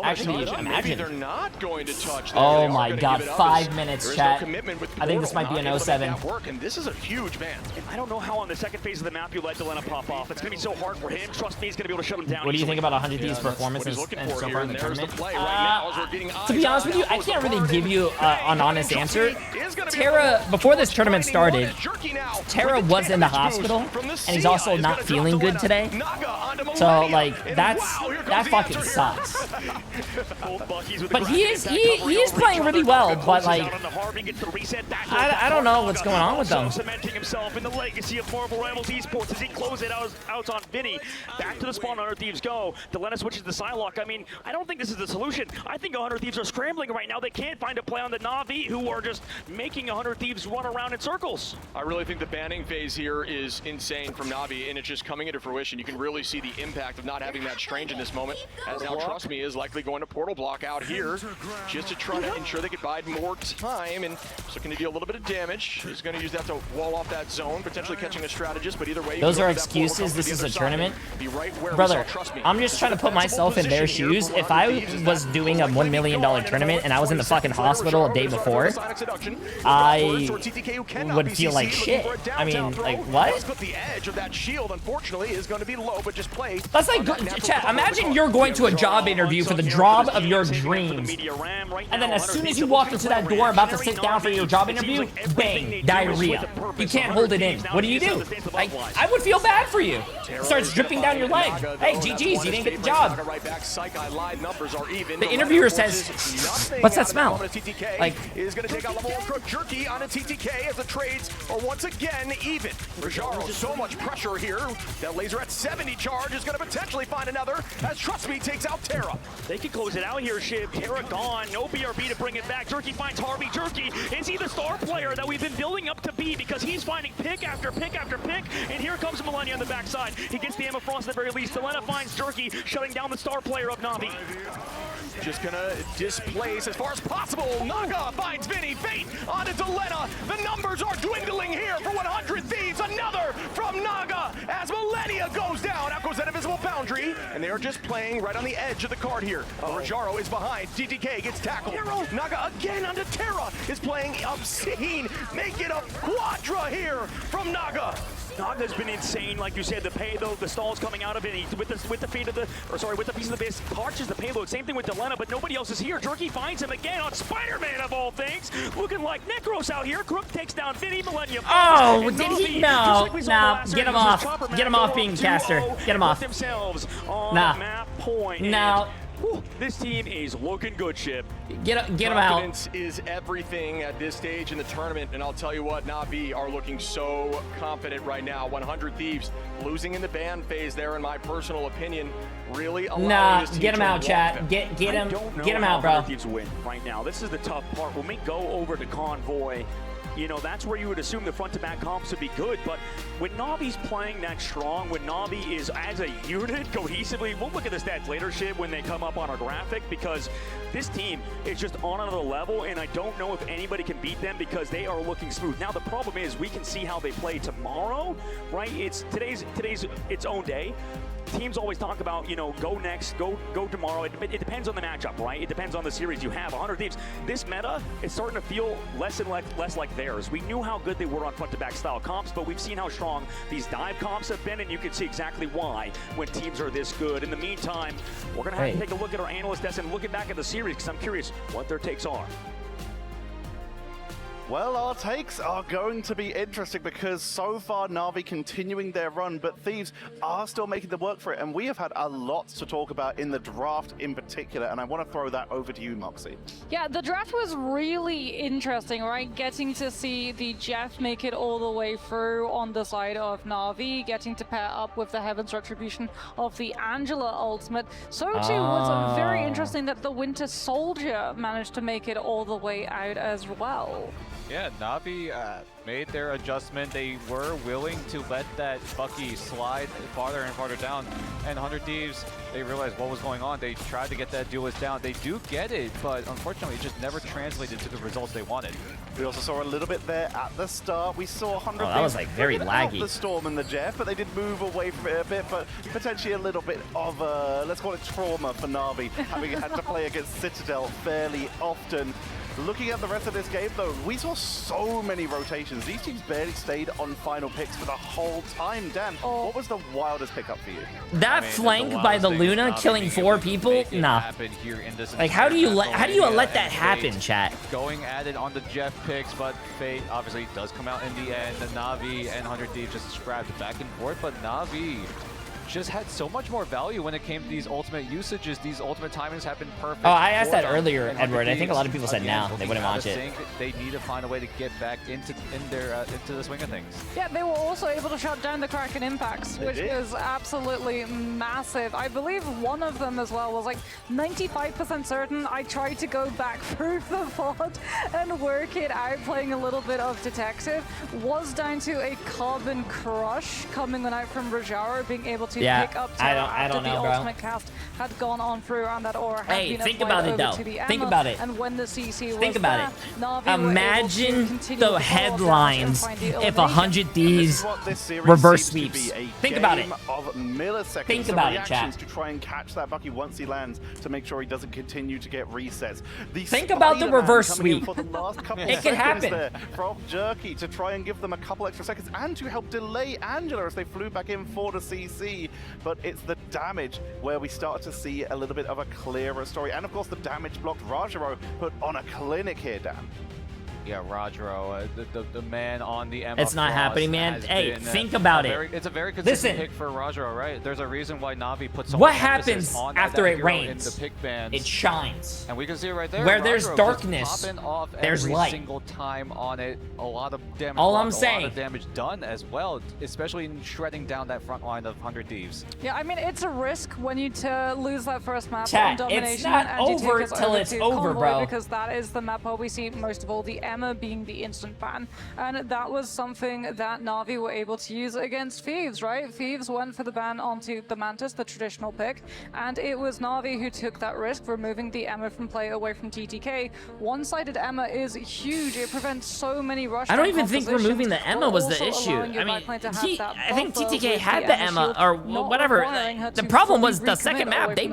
actually Maybe imagined. they're not going to touch. Oh my God, 5 minutes, chat. I think this might be an 07. And this is a huge ban. I don't know how on the second phase of the map you let Delena pop off. It's going to be so hard for him. Trust me, he's going to be able to shut him down. What do you think about 100 Thieves' performances and so far in the tournament? To be be honest with you, I can't really give you an honest answer. Terra, before this tournament started, Terra was in the hospital, and he's also not feeling good today. So, like, that fucking sucks. But he is playing really well, but like, I don't know what's going on with them. Cementing himself in the legacy of Marvel Rivals Esports as he closes it out on Vinny. Back to the spawn, 100 Thieves go. Delena switches to Psylocke. I mean, I don't think this is the solution. I think 100 Thieves are scrambling right now. They can't find a play on the Na'Vi, who are just making 100 Thieves run around in circles. I really think the banning phase here is insane from Na'Vi, and it's just coming into fruition. You can really see the impact of not having that Strange in this moment, as now Trust Me is likely going to portal block out here just to try to ensure they could bide more time, and just looking to deal a little bit of damage. He's going to use that to wall off that zone, potentially catching a strategist, but either way, those are excuses. This is a tournament. Brother, I'm just trying to put myself in their shoes. If I was doing a $1 million tournament and I was in the fucking hospital a day before, I would feel like shit. I mean, like, what? The edge of that shield, unfortunately, is going to be low, but just play. That's like, chat, imagine you're going to a job interview for the job of your dreams, and then as soon as you walk into that door about to sit down for your job interview, bang, diarrhea. You can't hold it in. What do you do? Like, I would feel bad for you. It starts dripping down your leg. Hey, GG's, you didn't get the job. The interviewer says, what's that smell? Like, is going to take out level 1 Crook Jerky on a TTK as the trades are once again even. Rajaro, so much pressure here. That laser at 70 charge is going to potentially find another as Trust Me takes out Terra. They can close it out here, Shiv. Terra gone. No BRB to bring it back. Jerky finds Harvey. Jerky, is he the star player that we've been building up to be? Because he's finding pick after pick after pick. And here comes Millennia on the backside. He gets the Emma Frost at the very least. Delena finds Jerky, shutting down the star player of Navi. just gonna displace as far as possible. Naga finds Vinny, Fate onto Delena. The numbers are dwindling here for 100 Thieves. Another from Naga as Millennia goes down. Out goes that invisible boundary, and they are just playing right on the edge of the card here. Rajaro is behind. TTK gets tackled. Naga again onto Terra is playing obscene. Make it a quadra here from Naga. Naga's been insane, like you said. The payload, the stalls coming out of it. With the feet of the, or sorry, with the piece of the base, torches the payload. Same thing with Delena, but nobody else is here. Jerky finds him again on Spider-Man of all things, looking like Necros out here. Crook takes down Vinny, Millennium. Oh, did he? No, nah, get him off. Get him off being caster. Get him off. Themselves on map point. No. Whew, this team is looking good, Chip. Get him out. Confidence is everything at this stage in the tournament, and I'll tell you what, NAVI are looking so confident right now. 100 Thieves losing in the ban phase there, in my personal opinion, really allowing this team get him to out, walk chat. them. Get him How out, bro. Thieves win right now. This is the tough part. When we go over to Convoy, you know, that's where you would assume the front-to-back comps would be good, but when Navi's playing that strong, when Navi is as a unit cohesively, we'll look at the stats later, Shib, when they come up on our graphic, because this team is just on another level, and I don't know if anybody can beat them because they are looking smooth. Now, the problem is we can see how they play tomorrow, right? It's today's its own day. Teams always talk about, you know, go next, go tomorrow. It depends on the matchup, right? It depends on the series you have. 100 Thieves, this meta is starting to feel less and less like theirs. We knew how good they were on front-to-back style comps, but we've seen how strong these dive comps have been, and you can see exactly why when teams are this good. In the meantime, we're going to have to take a look at our analyst desk and look back at the series, because I'm curious what their takes are. Well, our takes are going to be interesting because so far Navi continuing their run, but Thieves are still making the work for it, and we have had a lot to talk about in the draft in particular, and I want to throw that over to you, Moxie. Yeah, the draft was really interesting, right? Getting to see the Jeff make it all the way through on the side of Navi, getting to pair up with the Heaven's Retribution of the Angela ultimate. So too was very interesting that the Winter Soldier managed to make it all the way out as well. Yeah, Navi made their adjustment. They were willing to let that Bucky slide farther and farther down. And 100 Thieves, they realized what was going on. They tried to get that duelist down. They do get it, but unfortunately it just never translated to the results they wanted. We also saw a little bit there at the start. We saw 100 that was like very laggy. The Storm and the Jeff, but they did move away from it a bit, but potentially a little bit of, let's call it trauma for Navi, having had to play against Citadel fairly often. Looking at the rest of this game, though, we saw so many rotations. These teams barely stayed on final picks for the whole time. Dan, what was the wildest pickup for you? That flank by the Luna killing 4 people? Nah. Like, how do you let that happen, chat? Going at it on the Jeff picks, but Fate obviously does come out in the end. The Navi and 100 Thieves just scrapped back and forth, but Navi just had so much more value when it came to these ultimate usages. These ultimate timings have been perfect. Oh, I asked that earlier, Edward. I think a lot of people said no, they wouldn't watch it. They need to find a way to get back into the swing of things. Yeah, they were also able to shut down the Kraken impacts, which is absolutely massive. I believe one of them as well was like 95% certain. I tried to go back through the VOD and work it out, playing a little bit of detective. Was down to a carbon crush coming out from Rajaro, being able to pick up Terra after the ultimate cast had gone on through and that aura had been think applied about it over though. to the Think ammo. about it. And when the CC was Think about there, it. Navi Imagine the the headlines if 100 Thieves reverse reverse sweeps. Think about it. Of milliseconds. Think about it, reactions chat. to try and catch that Bucky once he lands to make sure he doesn't continue to get resets. Think about the Spider-Man reverse coming in sweep. for the last couple It could seconds happen. there from Jerky to try and give them a couple extra seconds and to help delay Angela as they flew back in for the CC. But it's the damage where we start to see a little bit of a clearer story. And of course the damage blocked Rajaro put on a clinic here, Dan. Yeah, Rajaro, the man on the Emma It's not Frost happening, man. has Hey, been think about it. It's a very consistent Listen. pick for Rajaro, right? There's a reason why Navi puts so What much happens emphasis on after that it hero rains? in the pick bands. It shines. And we can see it right there. Where there's Rajaro just darkness, popping off there's every light. single time on it. A lot of damage. All blocked, I'm a saying. lot of damage done as well, especially in shredding down that front line of 100 Thieves. Yeah, I mean, it's a risk when you lose that first map Chat, on it's domination not and you over take us till over it's to over, Convoy, bro. because that is the map where we see most of all the Emma being the instant ban. And that was something that Na'Vi were able to use against Thieves, right? Thieves went for the ban onto the Mantis, the traditional pick, and it was Na'Vi who took that risk, removing the Emma from play away from TTK. One-sided Emma is huge. It prevents so many rush. I don't even think removing the Emma was the issue. I mean, I think TTK had the Emma or whatever. The problem was the second map. They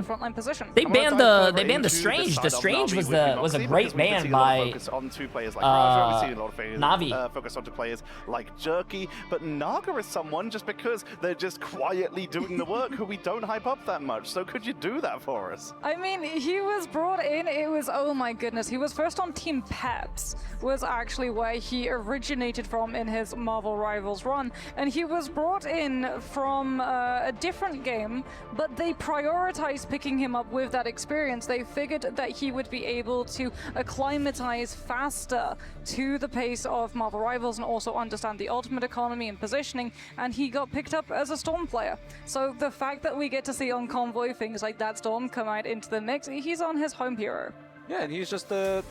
banned the Strange. The Strange was a great ban by on two players like Raja. We've seen a lot of NAVI focus onto players like Jerky, but Naga is someone just because they're just quietly doing the work who we don't hype up that much. So could you do that for us? I mean, he was brought in, it was, oh my goodness, he was first on Team Peps, was actually where he originated from in his Marvel Rivals run, and he was brought in from a different game, but they prioritized picking him up with that experience. They figured that he would be able to acclimatize faster to the pace of Marvel Rivals and also understand the ultimate economy and positioning, and he got picked up as a Storm player. So the fact that we get to see on Convoy things like that Storm come out into the mix, he's on his home hero. Yeah, and he's just the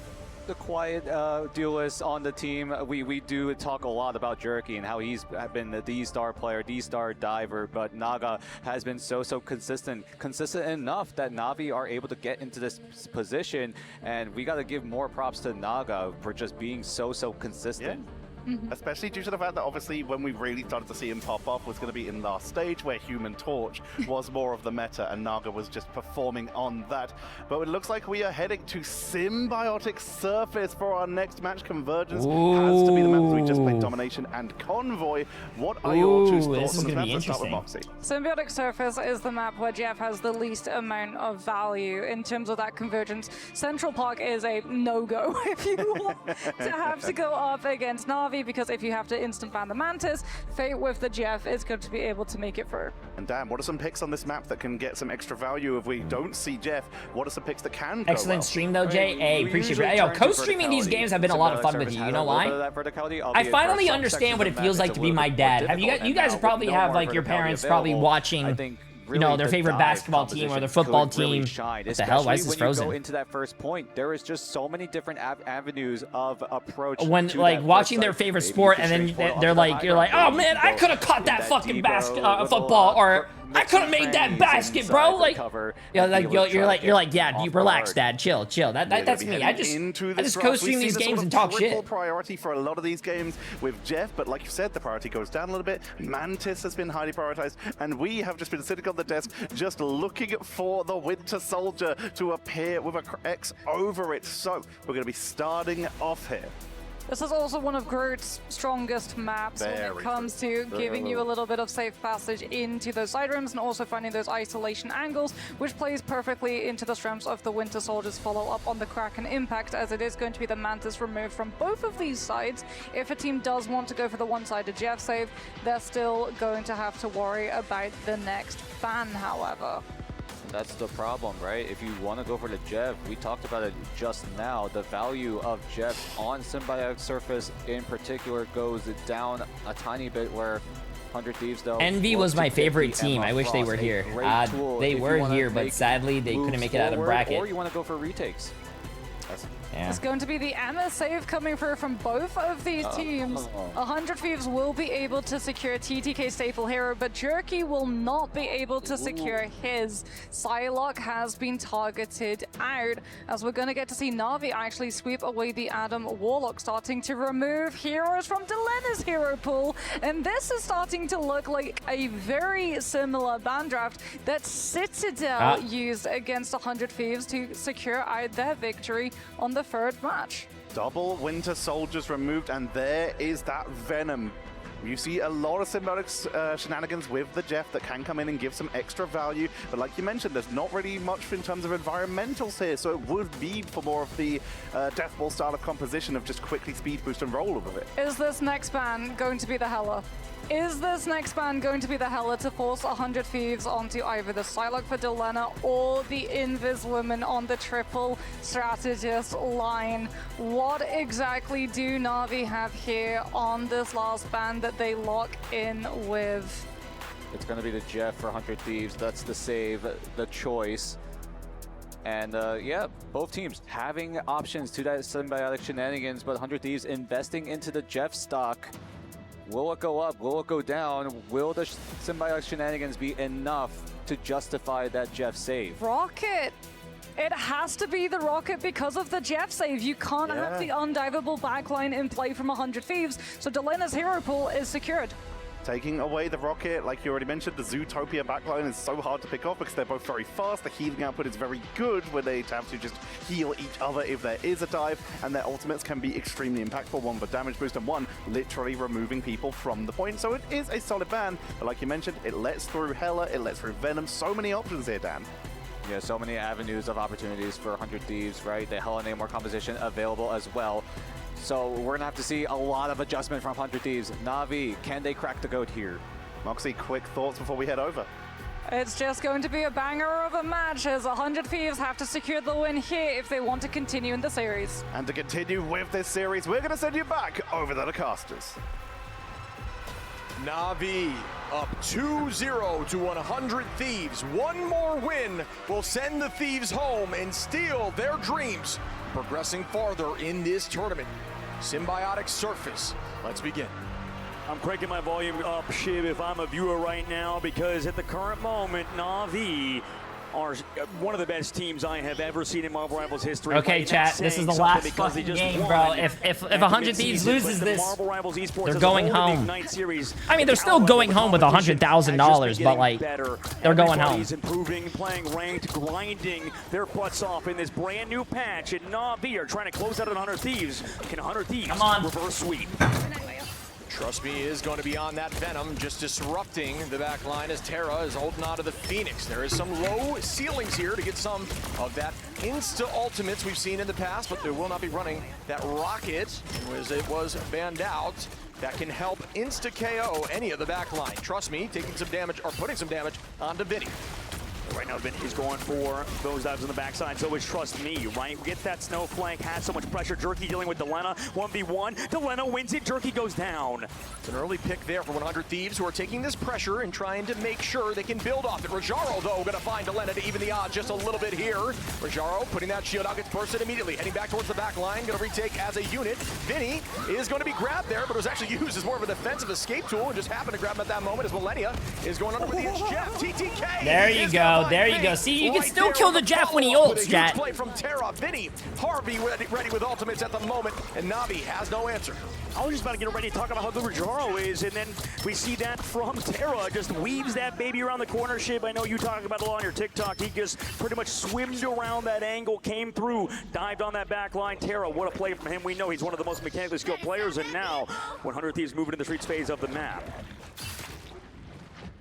quiet duelist on the team. We do talk a lot about Jerky and how he's been the D-star player, D-star diver, but Naga has been so consistent enough that Na'Vi are able to get into this position, and we got to give more props to Naga for just being so consistent. Yeah. Especially due to the fact that obviously when we really started to see him pop off was going to be in last stage, where Human Torch was more of the meta and Naga was just performing on that. But it looks like we are heading to Symbiotic Surface for our next match. Convergence has to be the map. We just played Domination and Convoy. What are your two thoughts on this map? Let's start with Moxie. Symbiotic Surface is the map where Jeff has the least amount of value in terms of that convergence. Central Park is a no-go if you want to have to go up against Na'Vi, because if you have to instant ban the Mantis, Fate with the Jeff is going to be able to make it through. And Dan, what are some picks on this map that can get some extra value if we don't see Jeff? What are some picks that can go Excellent well? Stream though, Jay. Hey, appreciate it. Yo, co-streaming these games have been a lot of fun with you. You know why? I finally understand what it feels like to be my dad. Have you guys probably have like your parents probably watching, you know, their favorite basketball team or their football team. What the hell? Why is this frozen? When you go into that first point, there is just so many different avenues of approach. When like watching their favorite sport, and then they're like, you're like, oh man, I could have caught that fucking football, or I could have made that basket, bro. Like, you're like, yeah, you relax, dad, chill. That's me. I just co-stream these games and talk shit. Priority for a lot of these games with Jeff, but like you said, the priority goes down a little bit. Mantis has been highly prioritized, and we have just been sitting on the desk just looking for the Winter Soldier to appear with a X over it. So we're going to be starting off here. This is also one of Groot's strongest maps when it comes to giving you a little bit of safe passage into those side rooms and also finding those isolation angles, which plays perfectly into the strengths of the Winter Soldier's follow-up on the Kraken impact, as it is going to be the Mantis removed from both of these sides. If a team does want to go for the one-sided Jeff save, they're still going to have to worry about the next ban, however. That's the problem, right? If you want to go for the Jeff, we talked about it just now, the value of Jeff on Symbiotic Surface in particular goes down a tiny bit, where 100 Thieves though. NV was my favorite team. I wish they were here. They were here, but sadly they couldn't make it out of bracket. Or you want to go for retakes. Yeah. It's going to be the Emma save coming through from both of these teams. 100 Thieves will be able to secure TTK staple hero, but Jerky will not be able to secure his. Psylocke has been targeted out, as we're going to get to see Na'Vi actually sweep away the Adam Warlock, starting to remove heroes from Delena's hero pool. And this is starting to look like a very similar ban draft that Citadel used against 100 Thieves to secure out their victory on the third match. Double Winter Soldiers removed, and there is that Venom. You see a lot of Symbiotic shenanigans with the Jeff that can come in and give some extra value, but like you mentioned, there's not really much in terms of environmentals here, so it would be for more of the Death Ball style of composition of just quickly speed boost and roll with it. Is this next ban going to be the Hela? Is this next ban going to be the Hela to force 100 Thieves onto either the Psylocke for Delena or the Invis Woman on the triple strategist line? What exactly do Na'Vi have here on this last ban that they lock in with? It's going to be the Jeff for 100 Thieves. That's the save, the choice. And yeah, both teams having options to that Symbiotic shenanigans, but 100 Thieves investing into the Jeff stock. Will it go up? Will it go down? Will the Symbiotic shenanigans be enough to justify that Jeff save? Rocket! It has to be the Rocket because of the Jeff save. You can't have the undivable backline in play from 100 Thieves, so Delena's hero pool is secured. Taking away the Rocket, like you already mentioned, the Zootopia backline is so hard to pick off because they're both very fast. The healing output is very good where they have to just heal each other if there is a dive, and their ultimates can be extremely impactful. One for damage boost and one literally removing people from the point. So it is a solid ban, but like you mentioned, it lets through Hela, it lets through Venom. So many options here, Dan. Yeah, so many avenues of opportunities for 100 Thieves, right? The Hela Namor composition available as well. So we're gonna have to see a lot of adjustment from 100 Thieves. Navi, can they crack the code here? Moxie, quick thoughts before we head over. It's just going to be a banger of a match as 100 Thieves have to secure the win here if they want to continue in the series. And to continue with this series, we're gonna send you back over to the casters. Navi up 2-0 to 100 Thieves. One more win will send the Thieves home and steal their dreams, progressing farther in this tournament. Symbiotic surface. Let's begin. I'm cranking my volume up, Shiv, if I'm a viewer right now, because at the current moment, Navi are one of the best teams I have ever seen in Marvel Rivals history. Okay, chat, this is the last fucking game, bro. If 100 Thieves loses this, they're going home. I mean, they're still going home with $100,000, but like, they're going home. Improving, playing ranked, grinding their butts off in this brand new patch, and Navi are trying to close out at 100 Thieves. Can 100 Thieves reverse sweep? Trust Me is going to be on that Venom, just disrupting the back line as Terra is holding on to the Phoenix. There is some low ceilings here to get some of that insta-ultimates we've seen in the past, but they will not be running that Rocket, as it was banned out, that can help insta-KO any of the back line. Trust Me taking some damage, or putting some damage onto Vinny. Right now, Vinny's going for those dives on the backside, so it's Trust Me, right? Get that snow flank, has so much pressure. Jerky dealing with Delena, 1v1. Delena wins it, Jerky goes down. It's an early pick there for 100 Thieves, who are taking this pressure and trying to make sure they can build off it. Rajaro, though, going to find Delena to even the odds just a little bit here. Rajaro putting that shield out, gets bursted immediately, heading back towards the back line, going to retake as a unit. Vinny is going to be grabbed there, but it was actually used as more of a defensive escape tool, and just happened to grab him at that moment as Millennia is going under with the Jeff. TTK. There you go. There you go. See, you can still kill the Jeff when he ults, chat. Play from Terra. Vinny, Harvey ready with ultimates at the moment, and Navi has no answer. I was just about to get ready to talk about how good Rajaro is, and then we see that from Terra, just weaves that baby around the corner. Shib, I know you talk about it a lot on your TikTok. He just pretty much swimmed around that angle, came through, dived on that back line. Terra, what a play from him. We know he's one of the most mechanically skilled players, and now 100 Thieves moving to the streets phase of the map.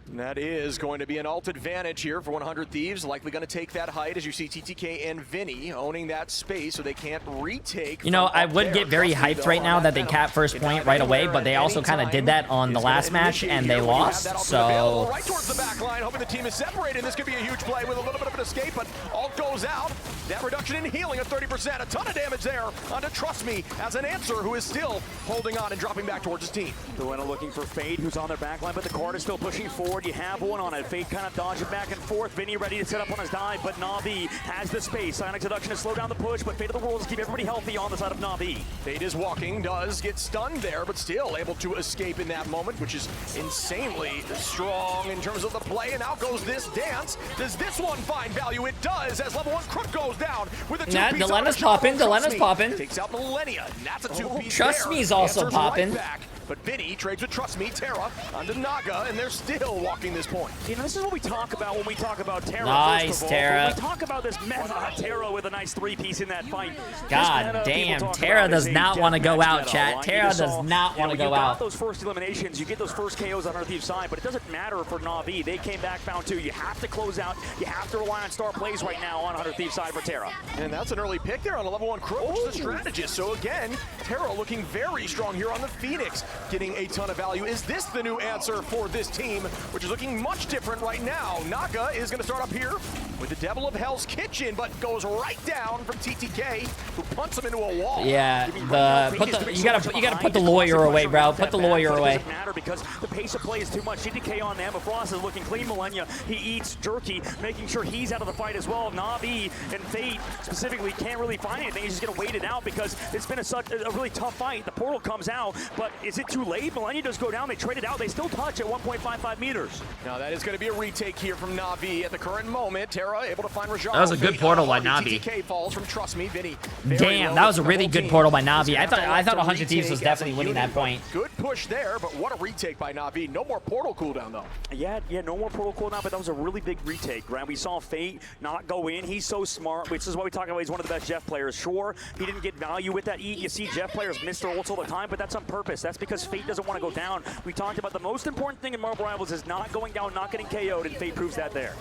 And that is going to be an ult advantage here for 100 Thieves. Likely going to take that height as you see TTK and Vinny owning that space so they can't retake. You know, I would get very hyped right now that they cap first point right away, but they also kind of did that on the last match and they lost, so... Right towards the back line, hoping the team is separated. This could be a huge play with a little bit of an escape, but ult goes out. That reduction in healing of 30%. A ton of damage there onto Trust Me as an answer who is still holding on and dropping back towards his team. Delena looking for Fade, who's on their back line, but the card is still pushing forward. You have one on it. Fade kind of dodging back and forth. Vinny ready to set up on his dive, but Navi has the space. Psionic Seduction to slow down the push, but Fate of the Worlds keep everybody healthy on the side of Navi. Fade is walking, does get stunned there, but still able to escape in that moment, which is insanely strong in terms of the play. And out goes this dance. Does this one find value? It does, as level 1 Crook goes down with a two-piece. Delena's popping. Delena's popping. Takes out Millennia, and that's a two-piece. Trust Me's also popping. Right, but Vinny trades with Trust Me, Terra onto Naga, and they're still walking this point. You know, this is what we talk about when we talk about Terra. Nice, Terra. When we talk about this meta, Terra with a nice three-piece in that fight. God damn, Terra does not want to go out, chat. Terra does not want to go out. Those first eliminations, you get those first KOs on our Thief's side, but it doesn't matter for Navi. They came back found two. You have to close out. You have to rely on star plays right now on 100 Thieves side for Terra. And that's an early pick there on a level 1 Crook, which is a strategist. So again, Terra looking very strong here on the Phoenix. getting a ton of value. Is this the new answer for this team, which is looking much different right now? Naga is going to start up here with the Devil of Hell's Kitchen, but goes right down from TTK, who punts him into a wall. Yeah, you gotta put the lawyer away, bro. Put the lawyer away. It doesn't matter because the pace of play is too much. TTK on them. Frost is looking clean. Millennia, he eats Jerky, making sure he's out of the fight as well. Navi and Fate specifically can't really find anything. He's just gonna wait it out because it's been a really tough fight. The portal comes out, but is it too late? Millennia does go down. They trade it out. They still touch at 1.55 meters. Now that is going to be a retake here from Navi at the current moment. Terra able to find Rajaro. That was a good portal by Navi. TTK falls from Trust Me, Vinny. Damn, that was a really good portal by Navi. I thought 100 Thieves was definitely winning that point. Good push there, but what a retake by Navi. No more portal cooldown though. Yeah, no more portal cooldown, but that was a really big retake, right? We saw Fate not go in. He's so smart, which is what we talk about. He's one of the best Jeff players. Sure, he didn't get value with that E. You see Jeff players miss their ults all the time, but that's on purpose. That's because Fate doesn't want to go down. We talked about the most important thing in Marvel Rivals is not going down, not getting KO'd, and Fate proves that there.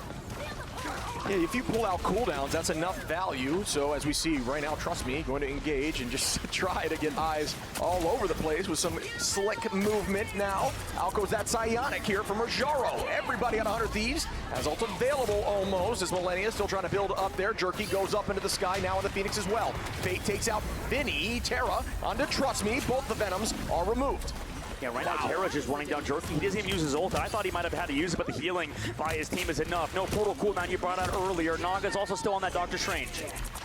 Yeah, if you pull out cooldowns, that's enough value. So as we see right now, Trust Me, going to engage and just try to get eyes all over the place with some slick movement now. Out goes that Psionic here from Rajaro. Everybody on 100 Thieves has ult available almost as Millennia still trying to build up there. Jerky goes up into the sky now on the Phoenix as well. Fate takes out Vinny. Terra onto Trust Me. Both the Venoms are removed. Yeah, right now Terra just running down Jerky. He doesn't even use his ult. I thought he might have had to use it, but the healing by his team is enough. No portal cooldown you brought out earlier. Naga's also still on that Doctor Strange.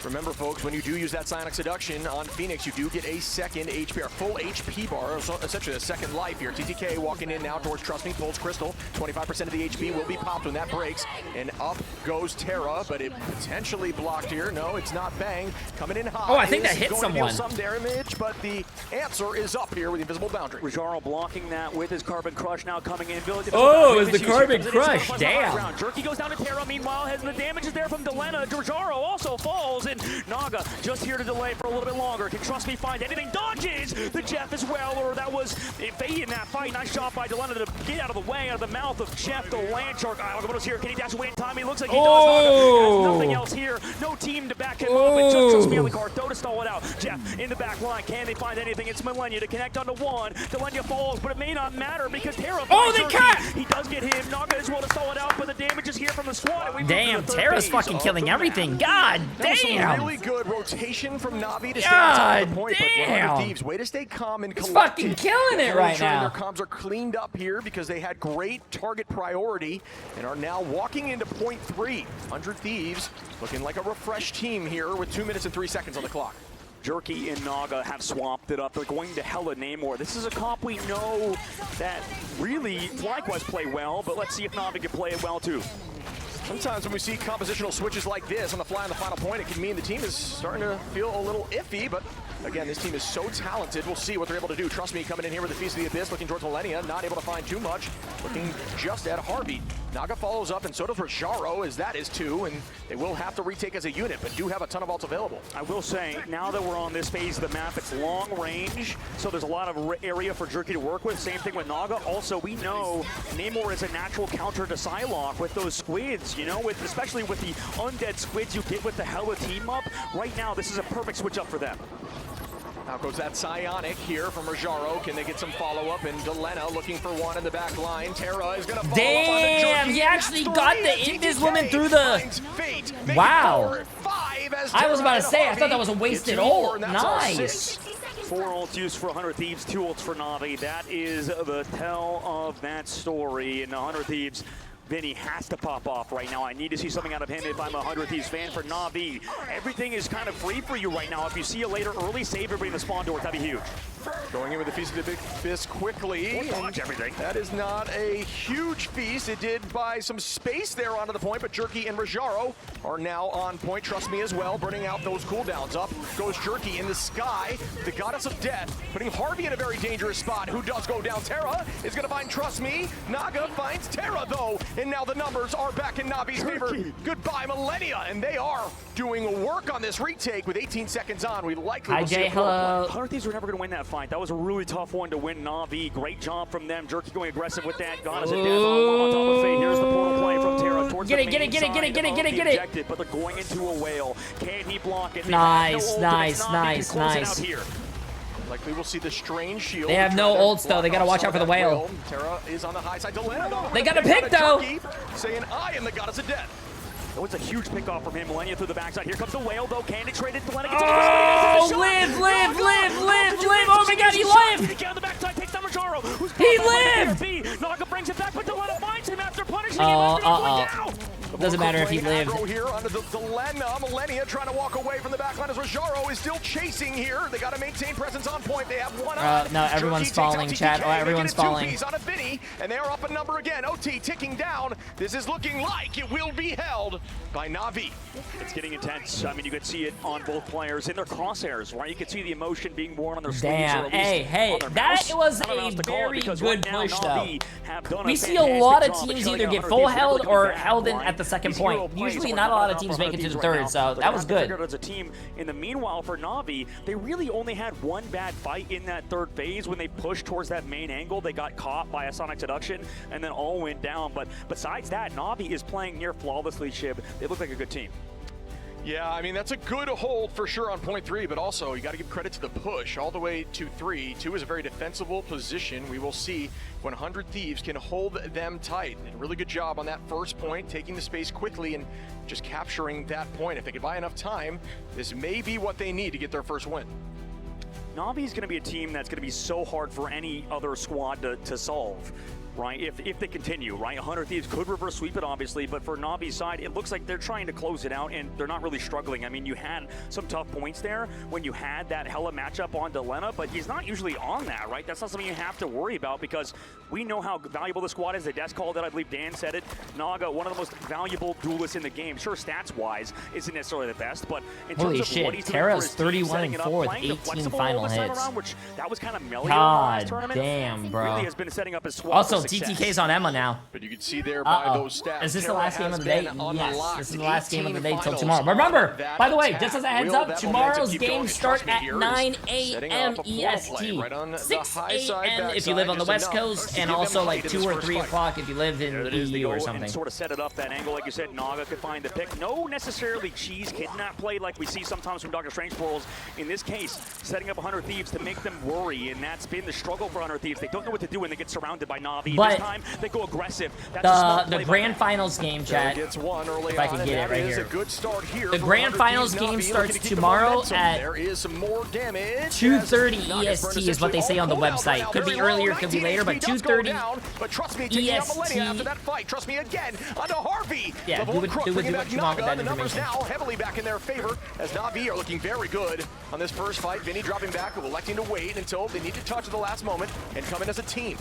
Remember, folks, when you do use that Psionic Seduction on Phoenix, you do get a second HP, or full HP bar, so essentially a second life here. TTK walking in now towards Trust Me, pulls Crystal. 25% of the HP will be popped when that breaks. And up goes Terra, but it potentially blocked here. No, it's not. Bang. Coming in high. Oh, I think that hit someone. Deal some damage, but the answer is up here with the Invisible Boundary. Rajaro blocking that with his Carbon Crush now coming in. Oh, it was the Carbon Crush. Damn. Jerky goes down to Terra. Meanwhile, the damage is there from Delena. Rajaro also falls, and Naga just here to delay for a little bit longer. Can Trust Me find anything? Dodges the Jeff as well, or that was Fate in that fight. Nice shot by Delena to get out of the way, out of the mouth of Jeff, the Land Shark. Algomoto's here. Can he dash away in time? He looks like he does. Naga has nothing else here. No team to back him up. But just Trust Me on the card. Though to stall it out. Jeff in the back line. Can they find anything? It's Millennia to connect onto one. Delena falls, but it may not matter because Terra. Oh, they cut! He does get him. Naga as well to stall it out, but the damage is here from the SWAT. Damn, Terra's fucking killing everything. God damn. Really good rotation from Navi to stay on top of the point, damn. But Thieves, way to stay calm and collected. He's fucking killing it right now. Their comms are cleaned up here because they had great target priority and are now walking into point 3. 100 Thieves looking like a refreshed team here with 2 minutes and 3 seconds on the clock. Jerky and Naga have swapped it up. They're going to Hella Namor. This is a comp we know that really likewise play well, but let's see if Navi can play it well too. Sometimes when we see compositional switches like this on the fly on the final point, it can mean the team is starting to feel a little iffy, but again, this team is so talented. We'll see what they're able to do. Trust Me coming in here with the Feast of the Abyss, looking towards Millennia, not able to find too much, looking just at Harvey. Naga follows up, and so does Rajaro, as that is 2, and they will have to retake as a unit, but do have a ton of ults available. I will say, now that we're on this phase of the map, it's long range, so there's a lot of area for Jerky to work with. Same thing with Naga. Also, we know Namor is a natural counter to Psylocke with those squids, you know, especially with the undead squids you get with the Hella team up. Right now, this is a perfect switch up for them. Out goes that Psionic here from Rajaro. Can they get some follow-up? And Delena looking for one in the back line. Terra is going to follow Damn, up on he actually got the Invis woman through the... Wow. I was about to say, I thought that was a wasted ult. Nice. 4 ults used for 100 Thieves, 2 ults for Navi. That is the tell of that story. And 100 Thieves, Vinny has to pop off right now. I need to see something out of him if I'm a 100 Thieves fan. For Navi, everything is kind of free for you right now. If you see a later early save everybody in the spawn doors, that'd be huge. Going in with the Feast of the Big Fist quickly. Dodge everything. That is not a huge feast. It did buy some space there onto the point, but Jerky and Rajaro are now on point. Trust Me as well, burning out those cooldowns. Up goes Jerky in the sky, the goddess of death, putting Harvey in a very dangerous spot. Who does go down? Terra is going to find Trust Me. Naga finds Terra, though, and now the numbers are back in Navi's favor. Goodbye, Millennia, and they are doing work on this retake with 18 seconds on. We likely will see a hello. 100 Thieves were never going to win that fight. That was a really tough one to win. Navi, great job from them. Jerky going aggressive with that. Goddess of death on top of Fate. Here's the portal play from Terra towards the main side. Objective, but they're going into a whale. Can he block it? Nice. Likely we'll see the strange shield. They have no ults, though. They gotta watch out for the whale. Terra is on the high side. Delena, They got a pick, though. Saying, I am the goddess of death. Oh, it's a huge pickoff from him. Millennia through the backside. Here comes the whale, though. Can it trade it? Delena gets Oh, live! Oh my god, he lived! Down the backside, takes down Rajaro, who's He lived! Naga brings it back, but Delena finds him after punishing Oh, him. After Doesn't matter if he lived. Here under the Delena, Millennia trying to walk away from the backline as Rajaro is still chasing here. They got to maintain presence on point. They have one eye. No, everyone's falling, chat. Oh, everyone's falling. On a Vinny, and they are up a number again. OT ticking down. This is looking like it will be held by Navi. It's getting intense. I mean, you could see it on both players in their crosshairs, right? You could see the emotion being worn on their sleeves. Damn, hey, that was a very good push, though. We see a lot of teams either get full held or held in at the second point. Usually not a lot of teams make it to the third, so that was good. As a team, in the meanwhile for Navi, they really only had one bad fight in that third phase when they pushed towards that main angle. They got caught by a Sonic Seduction and then all went down. But besides that, Navi is playing near flawlessly, Shib. They look like a good team. Yeah, I mean, that's a good hold for sure on point 3, but also you got to give credit to the push all the way to 3. 2 is a very defensible position. We will see 100 Thieves can hold them tight. And a really good job on that first point, taking the space quickly and just capturing that point. If they can buy enough time, this may be what they need to get their first win. Navi is going to be a team that's going to be so hard for any other squad to solve. Right, if they continue, right? 100 Thieves could reverse sweep it, obviously, but for Navi's side, it looks like they're trying to close it out, and they're not really struggling. I mean, you had some tough points there when you had that hella matchup on Delena, but he's not usually on that, right? That's not something you have to worry about because we know how valuable the squad is. The desk called it, I believe Dan said it. Naga, one of the most valuable duelists in the game. Sure, stats-wise, isn't necessarily the best, but in terms of what he's doing for his team, 31-4 with 18 final hits. Which that was kind of Melio God last tournament. damn, bro. Really has been setting up his squad. Also, for success. TTK's on Emma now. But you can see there by those stats. Is this the Terra last game of the day? Yes, this is the last game of the day till finals tomorrow. Remember, by the way, attack. just as a heads Will up, that tomorrow's momentum keep going? games start Trust me, at here is 9 setting a.m. up a portal play EST, right on the 6 high side, a.m. if backside, you live on the just West enough Coast, to and give them also like height in 2 this or first 3 fight. o'clock if you live in There it is. They EU go or and something. sort of set it up that angle, like you said. Naga could find the pick. No necessarily cheese kidnap play like we see sometimes from Doctor Strange portals. In this case, setting up 100 Thieves to make them worry, and that's been the struggle for 100 Thieves. They don't know what to do when they get surrounded by Navi. But this time, they go aggressive. That's a smart play the by grand them. finals game, chat. Gets one early If I on, can and get it that right is here. a good start here The for grand 100 finals Thieves. game Navi starts looking to keep the tomorrow momentum. at There is some more damage. 2:30 Naga's EST is what they say on the website. Could be earlier, could be later, but 2:30 But trust me, taking out Millennia EST. after that fight. Trust me again, onto Harvey. Yeah, Level do one what- crook, do what bringing you back want with Naga. that The numbers information. now heavily back in their favor as Navi are looking very good on this first fight. Vinny dropping back, electing to wait until they need to touch at the last moment and come in as a team.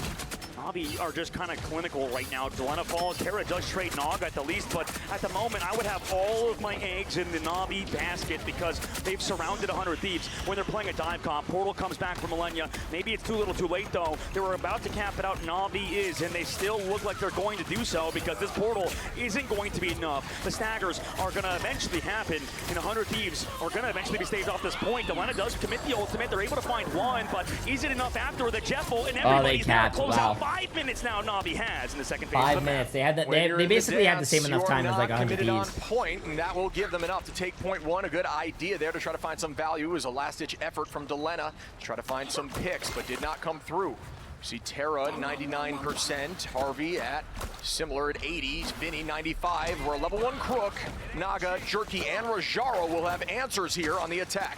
Navi are just kind of clinical right now. Delena falls. Terra does trade Naga at the least, but at the moment, I would have all of my eggs in the Navi basket because they've surrounded 100 Thieves when they're playing a dive comp. Portal comes back from Millennia. Maybe it's too little too late, though. They were about to cap it out. Navi is, and they still look like they're going to do so because this portal isn't going to be enough. The staggers are going to eventually happen, and 100 Thieves are going to eventually be staved off this point. Delena does commit the ultimate. They're able to find one, but is it enough after the Jeffel? And everybody's now capped. close Wow. out. 5 minutes now Navi has in the second phase. 5 of the minutes. map. They had that. When you're They in the basically had the dance, same enough you're time as like not 100 committed on Thieves. point, and that will give them enough to take point 1. A good idea there to try to find some value. It was a last-ditch effort from Delena to try to find some picks, but did not come through. See Terra 99%, Harvey at similar at 80s, Vinny 95. We're a level 1 crook. Naga, Jerky, and Rajaro will have answers here on the attack.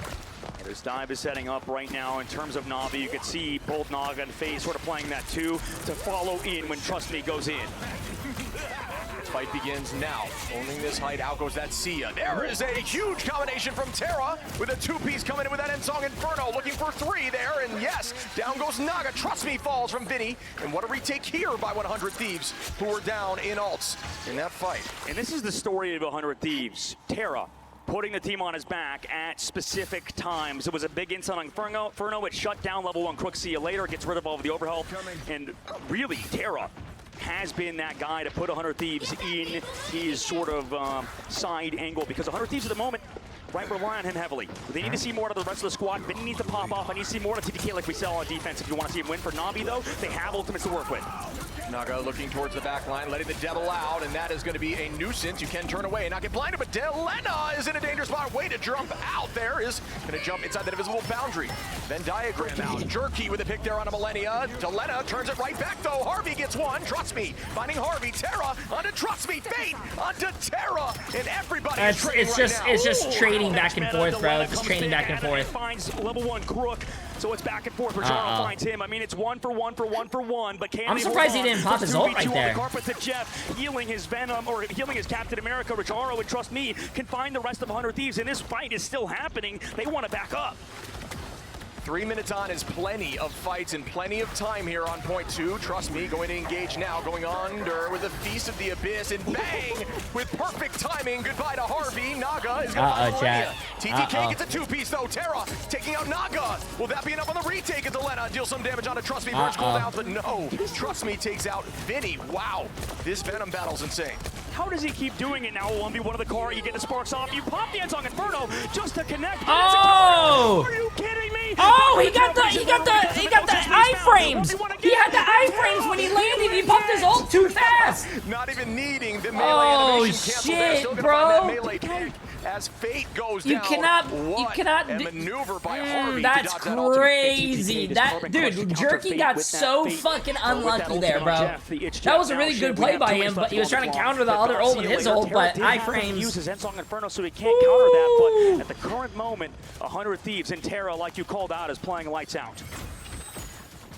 This dive is setting up right now in terms of Navi. You can see both Naga and FaZe sort of playing that too to follow in when Trust Me goes in. Fight begins now. Owning this height, out goes that Sia. There is a huge combination from Terra with a 2-piece coming in with that Ensong Inferno. Looking for 3 there, and yes, down goes Naga. Trust Me falls from Vinny. And what a retake here by 100 Thieves, who were down in ults in that fight. And this is the story of 100 Thieves. Terra putting the team on his back at specific times. It was a big insult on Inferno. It shut down level 1 crook. See you later. Gets rid of all of the overhealth. And really, Terra has been that guy to put 100 Thieves in his sort of side angle because 100 Thieves at the moment, right, rely on him heavily. They need to see more out of the rest of the squad. Vinny needs to pop off. I need to see more of TTK like we saw on defense if you want to see him win. For Navi, though, they have ultimates to work with. Naga looking towards the back line, letting the devil out, and that is going to be a nuisance. You can turn away and not get blinded, but Delena is in a dangerous spot. Way to jump out there is going to jump inside that invisible boundary. Then diagram out. Jerky with a pick there on a Millennia. Delena turns it right back, though. Harvey gets one. Trust me. Finding Harvey. Terra onto Trust Me. Fate onto Terra. And everybody is trading it's just trading back and forth, bro. It's just trading back and forth. Finds level 1 Crook. So it's back and forth. Rajaro finds him. I mean, it's 1 for 1 for 1 for 1. But can I'm surprised he didn't pop his ult right there. On the carpet to Jeff, healing his Venom, or healing his Captain America. Rajaro, and Trust Me, can find the rest of 100 Thieves. And this fight is still happening. They want to back up. 3 minutes on is plenty of fights and plenty of time here on point 2. Trust Me, going to engage now, going under with a Feast of the Abyss, and bang! With perfect timing, goodbye to Harvey. Naga is going to find Millennia. TTK gets a 2-piece though. Terra taking out Naga. Will that be enough on the retake as Delena deals some damage onto Trust Me? Burns cooldowns, but no. Trust Me takes out Vinny. Wow, this Venom battle's insane. How does he keep doing it now? 1v1 of the car, you get the sparks off, you pop the Ensong Inferno just to connect. Oh! Are you kidding me? Oh, he got the iframes. He had the iframes when he landed. He popped his ult too fast. Not even needing the melee animation cancel there. Still gonna find that melee pick as Fate goes down. You cannot maneuver by Harvey. That's crazy. That dude, Jerky got so fucking unlucky there, bro. That was a really good play by him, but he was trying to counter the other ult with his ult, but iframes. Uses Ensong Inferno, so he can't counter that. But at the current moment, 100 Thieves and Terra, like you called out, is playing lights out.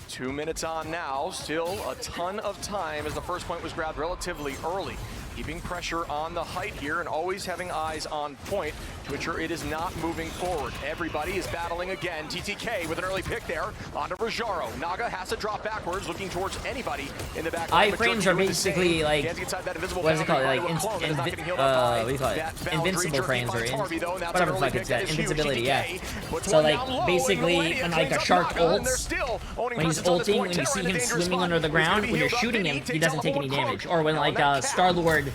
2 minutes on now, still a ton of time as the first point was grabbed relatively early. Keeping pressure on the height here and always having eyes on point to ensure it is not moving forward. Everybody is battling again. TTK with an early pick there onto Rajaro. Naga has to drop backwards, looking towards anybody in the back. Iframes are basically like, what is it called? Like, what do you call it? Invincible frames or whatever the fuck it's that. Invincibility, yeah. So like, basically, when like a shark ults, when he's ulting, when you see him swimming under the ground, when you're shooting him, he doesn't take any damage. Or when like Star-Lord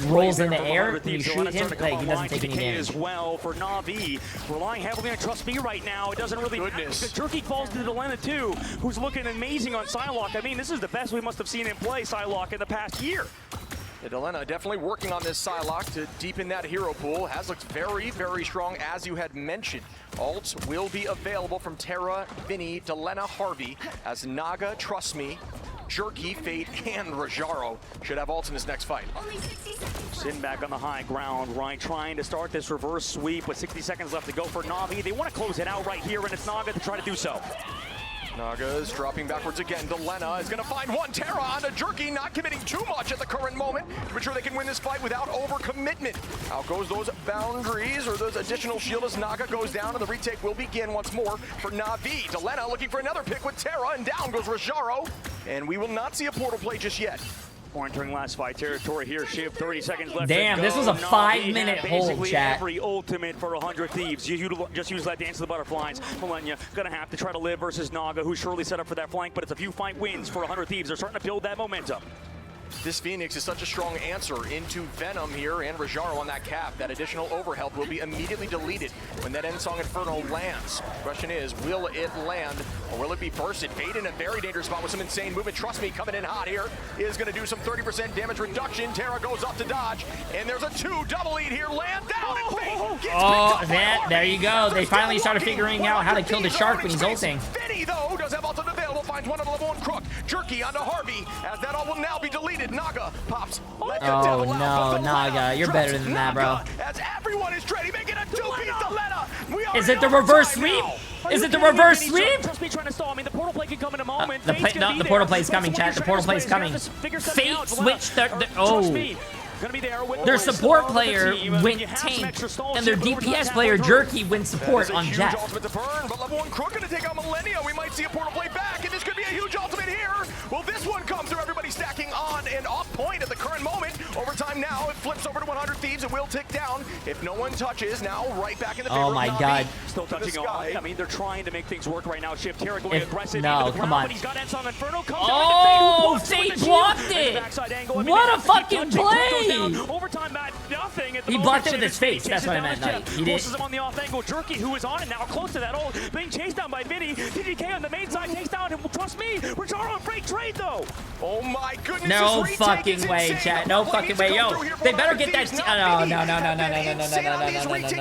rolls in the air, when you shoot him, like, he doesn't take any damage. As well for NAVI, relying heavily on Trust Me right now. It doesn't really matter because Jerky falls to Delena too, who's looking amazing on Psylocke. I mean, this is the best we must have seen him play Psylocke in the past year. Delena definitely working on this Psylocke to deepen that hero pool. Has looked very, very strong, as you had mentioned. Ults will be available from Terra, Vinny, Delena, Harvey, as Naga, Trust Me, Jerky, Fate, and Rajaro should have ults in this next fight. Sitting back on the high ground, Ryan trying to start this reverse sweep with 60 seconds left to go for NAVI. They want to close it out right here, and it's Naga to try to do so. Naga is dropping backwards again. Delena is going to find one. Terra onto Jerky, not committing too much at the current moment to ensure they can win this fight without overcommitment. Out goes those boundaries, or those additional shield as Naga goes down, and the retake will begin once more for Navi. Delena looking for another pick with Terra, and down goes Rajaro, and we will not see a portal play just yet. We're entering last fight territory here. Shiv, 30 seconds left. Damn, this was a 5-minute hold, chat. Every ultimate for 100 Thieves. Just use that Dance of the Butterflies. Millennia gonna have to try to live versus Naga, who's surely set up for that flank, but it's a few fight wins for 100 Thieves. They're starting to build that momentum. This Phoenix is such a strong answer into Venom here, and Rajaro on that cap. That additional overhealth will be immediately deleted when that Ensong Inferno lands. Question is, will it land or will it be bursted? Fate in a very dangerous spot with some insane movement. Trust Me, coming in hot here is going to do some 30% damage reduction. Terra goes up to dodge, and there's a 2 double lead here. Land down, and Fate gets there you go. They finally started figuring out how to kill the shark when he's ulting. Vinny, though, does have ultimate available. Finds one of the level 1 Crook. Jerky onto Harvey, as that all will now be deleted. Naga pops. Oh no, Naga, you're better than that, bro. As everyone is trading, making a 2-piece Delena. Is it the reverse sweep? Is it the reverse sweep? Trust Me trying to stall. I mean, the portal play can come in a moment. The portal play is coming, chat. The portal play is coming. Fate switched their support player went tank, and their DPS player Jerky went support on Jeff. Ultimate to burn, but level 1 Crook gonna take out Millennia. We might see a portal play back, and this could be a huge ultimate here. Will this one come through? Everybody stacking on and off point at the current moment. Overtime now, it flips over to 100 Thieves. It will tick down if no one touches. Now right back in the favor of Navi. God. Still touching on. I mean, they're trying to make things work right now. Shift Terra going aggressive. No, come on. But he's got Ensong Inferno. Oh, Fate blocked it. What a fucking play. Overtime, nothing. He blocked it with his face. That's what I meant. Like, he did. Forces him on the off angle. Jerky, who is on it now, close to that ult, being chased down by Vinny. TGK on the main side takes down him. trust me. Rajaro on freight trade, though. Oh my goodness. No this retake is fucking way, insane. chat. The No play fucking needs way. to come Yo, through here they from better Hunter get that. Thieves.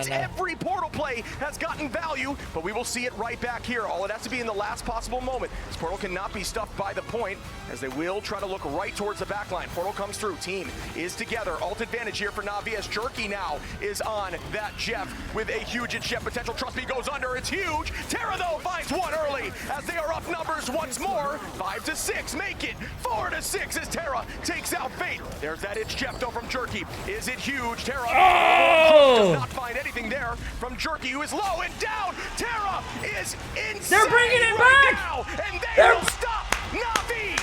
No. Every portal play has gotten value, but we will see it right back here. All it has to be in the last possible moment. This portal cannot be stuffed by the point, as they will try to look right towards the back line. Portal comes through. Team is together. Ult advantage here for Navi as Jerky now is on that Jeff with a huge Jeff potential. Trust me, goes under. It's huge. Terra, though, finds one early as they are up numbers once more. 5 to 6. Make it 4 to 6 as Terra takes out Fate. There's that itch Jeff, though, from Jerky. Is it huge? Terra does not find anything there from Jerky, who is low and down. Terra is insane. They're bringing it right back. now, and they will stop Navi.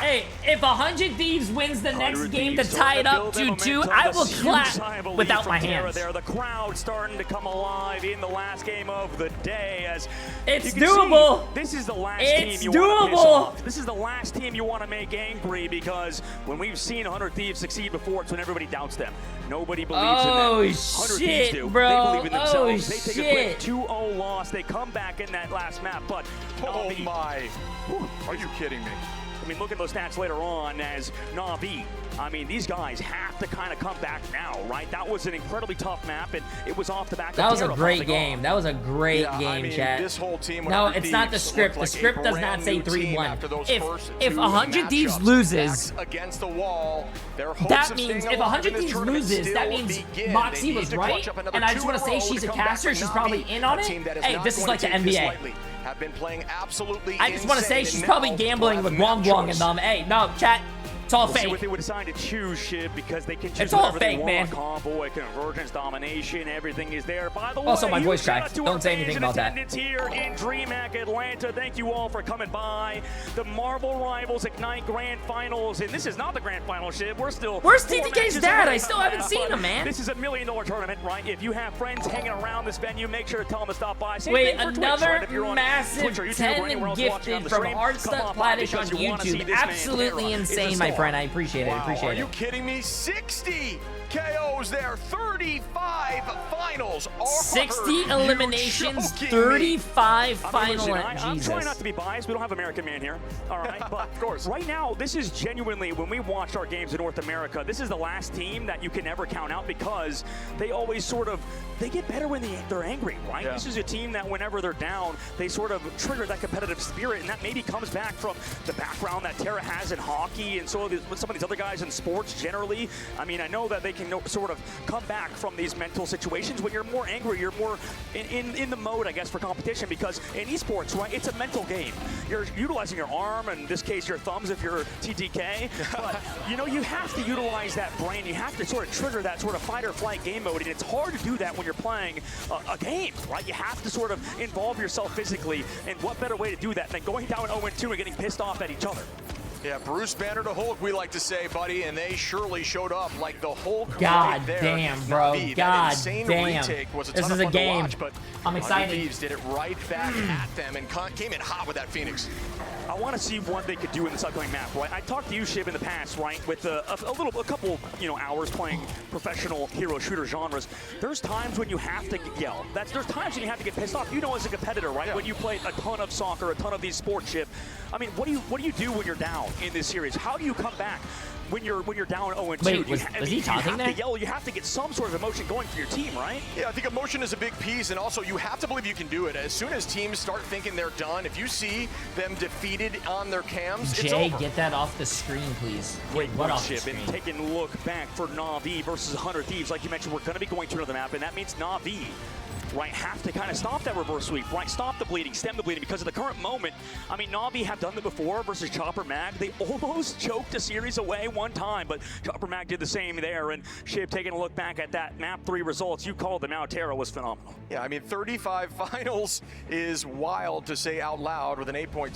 Hey, if 100 Thieves wins the next game to tie it up 2-2, I will clap without my hands. There, the crowd starting to come alive in the last game of the day. As it's doable. See, this is the last it's team you want to piss doable. off. This is the last team you want to make angry, because when we've seen 100 Thieves succeed before, it's when everybody doubts them. Nobody believes in them. 100 Thieves do. Bro. They believe in themselves. They take a quick Shit. 2-0 loss. They come back in that last map, but Oh my! Are you kidding me? I mean, look at those stats later on as Navi. I mean, these guys have to kind of come back now, right? That was an incredibly tough map, and it was off the back of That was a Terra great popping game. off. That was a great game, I mean, chat. This whole team, No, 100 it's not the Thieves script. looked The like script a does not brand say new team 3-1. after those If first 100 Thieves matchups. loses, Backs against the wall, their hopes that of means staying if alive 100 in this Thieves tournament loses, that still means begin. Moxie They need was to right. clutch up another And I just 2 want to in a say row she's a come back caster. for She's Navi, probably in on a it. team that is Hey, not this is going like the to take this NBA. lightly. Have been playing absolutely I just want to say insane, she's and probably now gambling they'll with have Wong no Wong and choice. them. Hey, no, chat. It's all We'll see what fake. they would decide to choose, Shib, because they can choose It's all whatever they fake, want. man. Convoy, convergence, domination, everything is there. By the way, Also, my voice huge shout cracked. out to Don't our say fans anything in about that. attendance here in DreamHack Atlanta. Thank you all for coming by. The Marvel Rivals Ignite Grand Finals, and this is not the Grand Final, Shib. We're still. Where's 4 TTK's matches dad? away I still from haven't that, seen but him, man. This is $1 million tournament, right? If you have friends hanging around this venue, make sure to tell them to stop by. Same Wait, thing for Twitch, another right? If you're on massive Twitch or YouTube or 10 anywhere else watching on gifted the from stream, Hardstuck come on by Platish on because you wanna see YouTube. this man, Absolutely Terra, is a insane, my star. friend. I appreciate it. I Wow, appreciate are you it. kidding me? 60 KOs there, 35 finals. 60 Are you eliminations, joking me? 35 I mean, final. listen, I'm Jesus. trying not to be biased. We don't have American Man here, all right? But Of course. right now, this is genuinely, when we watched our games in North America, this is the last team that you can never count out, because they always sort of, they get better when they're angry, right? Yeah. This is a team that whenever they're down, they sort of trigger that competitive spirit, and that maybe comes back from the background that Terra has in hockey and so with some of these other guys in sports generally. I mean, I know that they can sort of come back from these mental situations. When you're more angry, you're more in the mode, I guess, for competition, because in esports, right, it's a mental game. You're utilizing your arm, in this case, your thumbs if you're TTK, but, you know, you have to utilize that brain. You have to sort of trigger that sort of fight or flight game mode, and it's hard to do that when you're playing a game, right? You have to sort of involve yourself physically, and what better way to do that than going down 0-2 and getting pissed off at each other? Yeah, Bruce Banner to Hulk, we like to say, buddy, and they surely showed up like the Hulk. God right there. damn, bro. Navi, that God insane damn. retake was a This ton is of a fun game. to watch, but I'm excited. Thieves did it right back at them and came in hot with that Phoenix. I want to see what they could do in this upcoming map, right? I talked to you, Shib, in the past, right, with a couple, hours playing professional hero shooter genres. There's times when you have to yell. There's times when you have to get pissed off. You know, as a competitor, right? Yeah. When you play a ton of soccer, a ton of these sports, Shib. I mean, what do you do when you're down in this series? How do you come back when you're down 0-2? Wait, was he talking there? You have to yell. You have to get some sort of emotion going for your team, right? Yeah, I think emotion is a big piece, and also you have to believe you can do it. As soon as teams start thinking they're done, if you see them defeated on their cams, it's Jay, over. get that off the screen, please. Great What off the Shib, screen? and taking a look back for Navi versus 100 Thieves. Like you mentioned, we're going to be going to another map, and that means Navi, right, have to kind of stop that reverse sweep, right? Stop the bleeding, stem the bleeding, because at the current moment, I mean, Navi have done that before versus Chopper Mag. They almost choked a series away one time, but Chopper Mag did the same there. And Shib, taking a look back at that map 3 results, you called them out. Terra was phenomenal. Yeah, I mean, 35 finals is wild to say out loud with an 8.6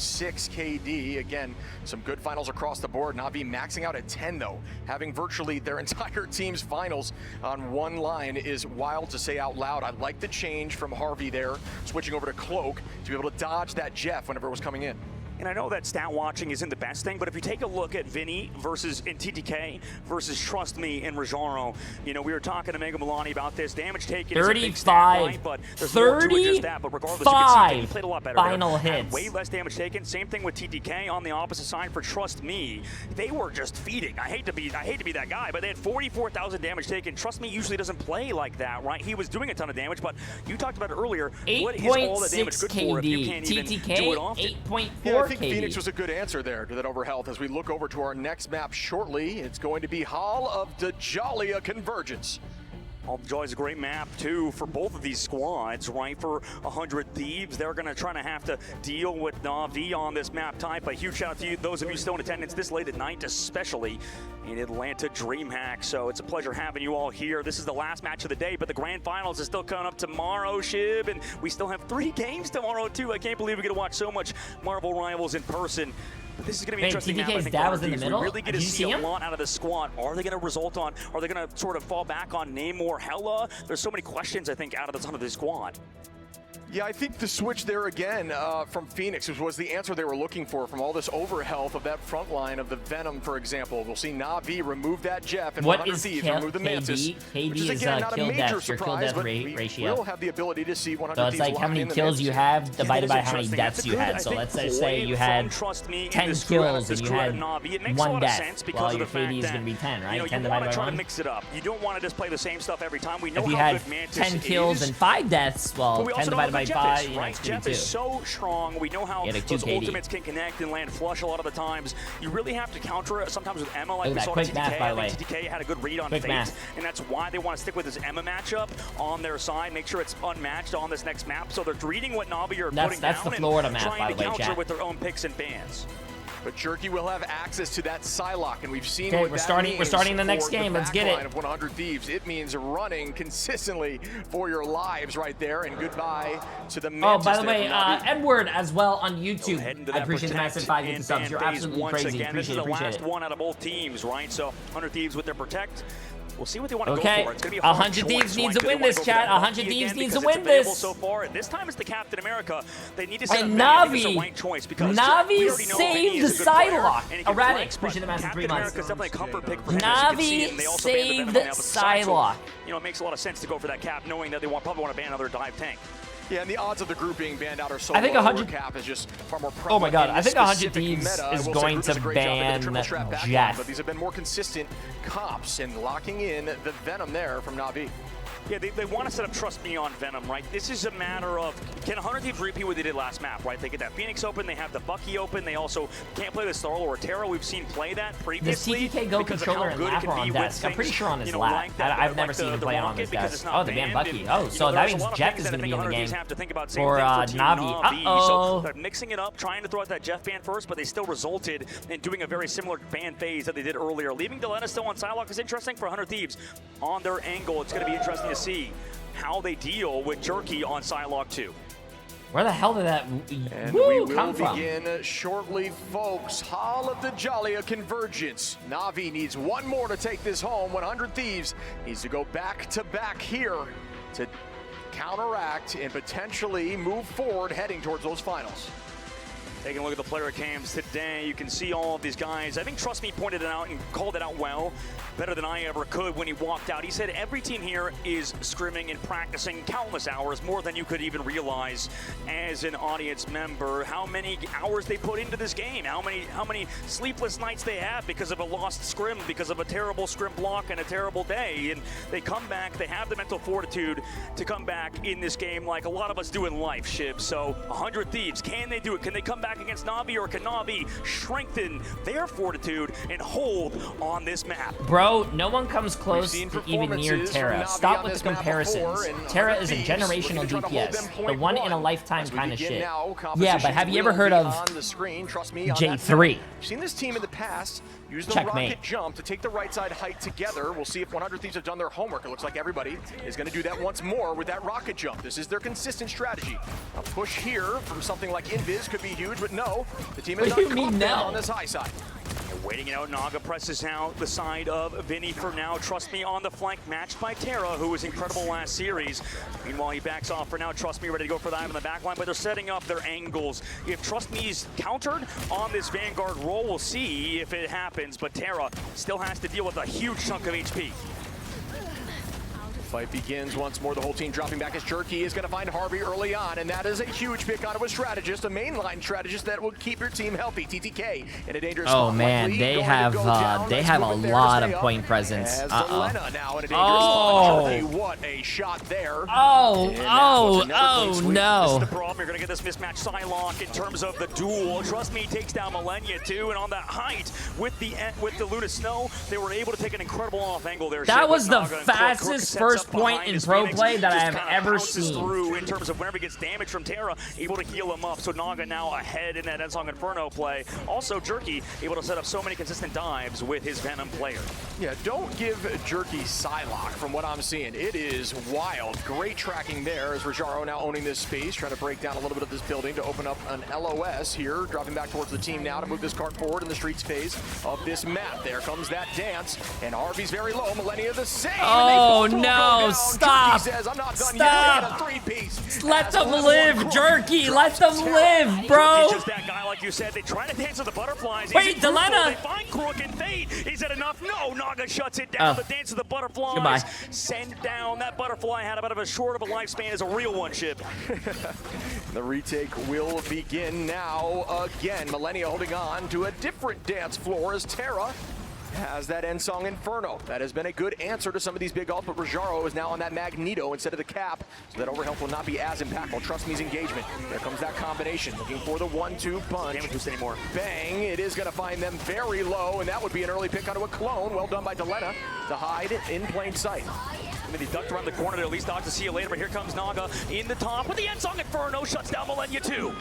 KD. Again, some good finals across the board. Navi maxing out at 10, though. Having virtually their entire team's finals on one line is wild to say out loud. I like the change from Harvey there, switching over to Cloak to be able to dodge that Jeff whenever it was coming in. And I know that stat watching isn't the best thing, but if you take a look at Vinny versus in TTK versus Trust Me and Rajaro, you know, we were talking to Mega Milani about this. Damage taken is a big stat, right? But there's more to it just that. But regardless, you can see he played a lot better final there. hits. Way less damage taken. Same thing with TTK on the opposite side for Trust Me. They were just feeding. I hate to be that guy, but they had 44,000 damage taken. Trust Me usually doesn't play like that, right? He was doing a ton of damage, but you talked about it earlier. What is all the damage good for if you can't even do it often? 8.4 Yeah, I think KD. Phoenix was a good answer there to that overhealth. As we look over to our next map shortly, it's going to be Hall of Dajalia Convergence. Aljaw is a great map, too, for both of these squads, right? For 100 Thieves, they're going to try to have to deal with NAVI on this map type. A huge shout out to you, those of you still in attendance this late at night, especially in Atlanta DreamHack. So it's a pleasure having you all here. This is the last match of the day, but the grand finals is still coming up tomorrow, Shib, and we still have 3 games tomorrow, too. I can't believe we get to watch so much Marvel Rivals in person. But this is going to be interesting. TTK's dad was in the middle. We really get to see a lot out of the squad. Are they going to result on? Are they going to sort of fall back on Namor, Hella? There's so many questions I think out of the ton of this squad. Yeah, I think the switch there again from Phoenix was the answer they were looking for from all this overhealth of that front line of the Venom, for example. We'll see Na'Vi remove that Jeff and 100 Thieves remove the Mantis. KD which is again not a major surprise, but we will have the ability to see 100 So it's Thieves like how many kills you have divided by how many deaths you had. So let's say you had 10 kills and you had 1 death. Well, your KD is going to be 10, right? 10 divided by 1. Mix it up. You don't want to just play the same stuff every time. We know if you how had good Mantis 10 kills and 5 deaths, well, 10 divided by 5, you know, it's Jeff is so strong. We know how those ultimates can connect and land flush a lot of the times. You really have to counter it sometimes with Emma, like we saw in TTK. I think TTK had a good read on Fate, and that's why they want to stick with this Emma matchup on their side. Make sure it's unmatched on this next map. So they're reading what Na'Vi are putting down and trying to counter with their own picks and bans. But Jerky will have access to that Psylocke, and we've seen what we're starting the next game. Let's get it. Of 100 Thieves. It means running consistently for your lives right there, and goodbye to the Mantis. Oh, by the way, Edward as well on YouTube. I appreciate the massive 5 gifted subs. You're absolutely crazy. This is the last one out of both teams, right? So 100 Thieves with their Protect. We'll see what they want to go for. It's going to be a 100 Thieves needs to win this, chat. 100 Thieves needs to win this. So far, this time it's the Captain America. They need to set and up Na'Vi. The right choice because Na'Vi saved the Psylocke. Erratic, appreciate the massive 3 months. Captain America's definitely a comfort pick for him. Na'Vi saved Psylocke. You know, it makes a lot of sense to go for that Cap, knowing that they probably want to ban another dive tank. Yeah, and the odds of the group being banned out are so I think 100 Cap is just far more prevalent. Oh my god, I think 100 Thieves is going to ban Jeff. But these have been more consistent comps and locking in the Venom there from Na'Vi. Yeah, they want to set up Trust Me on Venom, right? This is a matter of, can 100 Thieves repeat what they did last map, right? They get that Phoenix open, they have the Bucky open, they also can't play the Starl or Terra. We've seen play that previously. The TTK Go controller and Lapper on desk. I'm pretty sure on his lap. I've never seen him play on this desk. Oh, the man Bucky. Oh, so that means Jeff is going to be in the game for Na'Vi. So they're mixing it up, trying to throw out that Jeff ban first, but they still resulted in doing a very similar ban phase that they did earlier. Leaving Delena still on Psylocke is interesting for 100 Thieves. On their angle, it's going to be interesting to see how they deal with Jerky on Psylocke 2. Where the hell did that and we will begin shortly, folks. Hall of Dajalia Convergence. Na'Vi needs one more to take this home. 100 Thieves needs to go back-to-back here to counteract and potentially move forward heading towards those finals. Taking a look at the player cams today, you can see all of these guys. I think Trust Me pointed it out and called it out well, better than I ever could when he walked out. He said every team here is scrimming and practicing countless hours, more than you could even realize as an audience member. How many hours they put into this game, how many sleepless nights they have because of a lost scrim, because of a terrible scrim block and a terrible day. And they come back, they have the mental fortitude to come back in this game like a lot of us do in life, Shib. So 100 Thieves, can they do it? Can they come back against Na'Vi, or can Na'Vi strengthen their fortitude and hold on this map? Bro, no one comes close to even near Terra. Stop with the comparisons. Terra is a generational DPS, the one in a lifetime kind of shit. Yeah, but have you ever heard of Jay3? We've seen this team in the past use the rocket jump to take the right side height together. We'll see if 100 Thieves have done their homework. It looks like everybody is going to do that once more with that rocket jump. This is their consistent strategy. A push here from something like Invis could be huge, but no, the team is not caught on this high side. Waiting it out, Naga presses out the side of Vinny for now. Trust Me on the flank, matched by Terra, who was incredible last series. Meanwhile, he backs off for now. Trust Me ready to go for that in the back line, but they're setting up their angles. If Trust Me's countered on this Vanguard roll, we'll see if it happens, but Terra still has to deal with a huge chunk of HP. Fight begins once more. The whole team dropping back as Jerky is going to find Harvey early on, and that is a huge pick onto a strategist, a mainline strategist that will keep your team healthy. TTK in a dangerous spot. Oh man, they have a lot of point presence. Delena now in a dangerous spot. Jerky, what a shot there. Oh no. This is the problem. You're going to get this mismatch Psylocke in terms of the duel. Trust Me takes down Millennia too, and on that height with the Luna Snow, they were able to take an incredible off angle there. That was the fastest first point in pro play that I have ever seen. Through in terms of whenever he gets damage from Terra, able to heal him up. So Naga now ahead in that Ensong Inferno play. Also Jerky able to set up so many consistent dives with his Venom player. Yeah, don't give Jerky Psylocke from what I'm seeing. It is wild. Great tracking there as Rajaro now owning this space, trying to break down a little bit of this building to open up an LOS here. Dropping back towards the team now to move this cart forward in the streets phase of this map. There comes that dance, and Harvey's very low. Millennia the same. Oh no. Stop! Says, I'm not done Stop! Yet. Let them live, Jerky! Let them live, bro! Just that guy, like you said. They try to dance with the butterflies. Wait, Delena! They find Crook and Fate. Is it enough? No, Naga shuts it down. The dance of the butterflies. Goodbye. Send down. That butterfly had a bit of a short of a lifespan as a real one, Ship. The retake will begin now again. Millennia holding on to a different dance floor as Terra has that Ensong Inferno. That has been a good answer to some of these big ults, but Rajaro is now on that Magneto instead of the Cap, so that overhealth will not be as impactful. Trust Me's engagement. There comes that combination, looking for the 1-2 punch. Can't boost anymore. Bang, it is going to find them very low, and that would be an early pick onto a clone. Well done by Delena to hide in plain sight. I mean, he ducked around the corner to at least dodge to see you later, but here comes Naga in the top with the Ensong Inferno, shuts down Millennia too.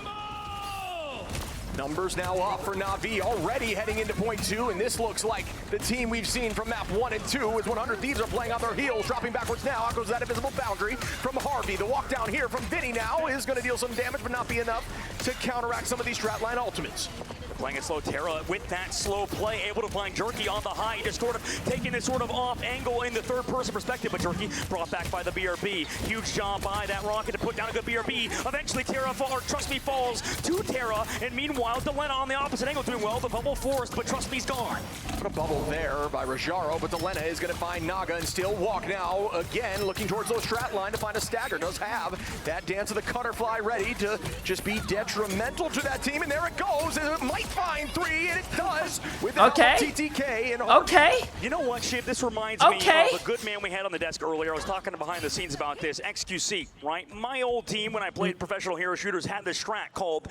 Numbers now up for NAVI, already heading into point 2, and this looks like the team we've seen from map 1 and 2 as 100 Thieves are playing on their heels, dropping backwards now. Out goes that invisible boundary from Harvey. The walk down here from Vinny now is going to deal some damage, but not be enough to counteract some of these strat line ultimates. Playing it slow, Terra with that slow play, able to find Jerky on the high, just sort of taking this sort of off angle in the third person perspective, but Jerky brought back by the BRB. Huge job by that Rocket to put down a good BRB. Eventually Terra Trust Me falls to Terra, and meanwhile Delena on the opposite angle doing well. The bubble forced, but Trust Me's gone. Put a bubble there by Rajaro, but Delena is going to find Naga and still walk now. Again, looking towards those strat line to find a stagger. Does have that dance of the Cutterfly ready to just be detrimental to that team, and there it goes, and it might find 3, and it does with TTK. And okay. You know what, Shiv? This reminds me of a good man we had on the desk earlier. I was talking behind the scenes about this. XQC, right? My old team, when I played professional hero shooters, had this strat called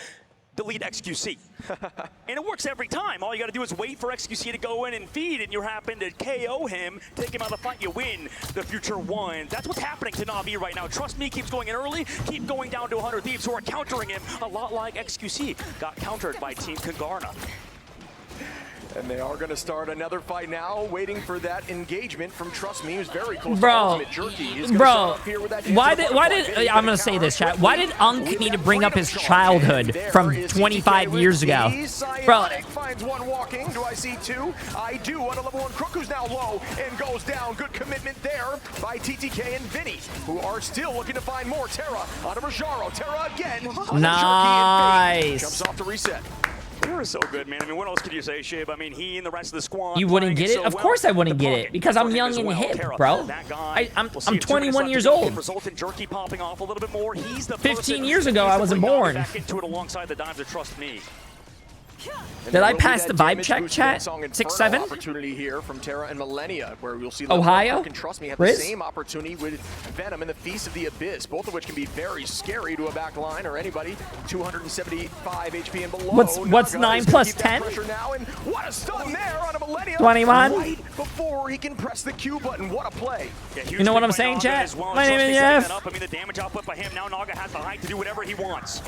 delete XQC. And it works every time. All you got to do is wait for XQC to go in and feed, and you happen to KO him, take him out of the fight, you win the future one. That's what's happening to NAVI right now. Trust Me keeps going in early, keep going down to 100 Thieves who are countering him, a lot like XQC got countered by Team Congarna. And they are going to start another fight now, waiting for that engagement from Trust Me, who's very close to bro, ultimate. Jerky is going to start up here with that why did I'm going to say this, chat. Why did Unk need to bring up his childhood from 25 years ago? Bro, finds one walking. Do I see 2? I do on a level 1 Crook, who's now low and goes down. Good commitment there by TTK and Vinny, who are still looking to find more. Terra onto Rajaro. Terra again. Nice. Jumps off the reset. They were so good, man. I mean, what else could you say, Shib? I mean, he and the rest of the squad. You wouldn't get it? Of course I wouldn't get it, because I'm young and hip, bro. I'm 21 years old. Resultant Jerky popping off a little bit more. He's the 15 years ago, I wasn't born. Back into it alongside the dives of Trust Me. Did I pass the vibe check, chat? 6-7? Opportunity here from Terra and Millennia, where we'll see Ohio? and Trust Me have Riz? the same opportunity with Venom and the Feast of the Abyss, both of which can be very scary to a back line or anybody 275 HP and below. What's 9 plus 10? Now, and what a stun there on a Millennia 21. right before he can press the Q button. What a play. Yeah, you know what I'm saying, chat? My name is Jeff. I mean, the damage output by him, now Naga has the height to do whatever he wants.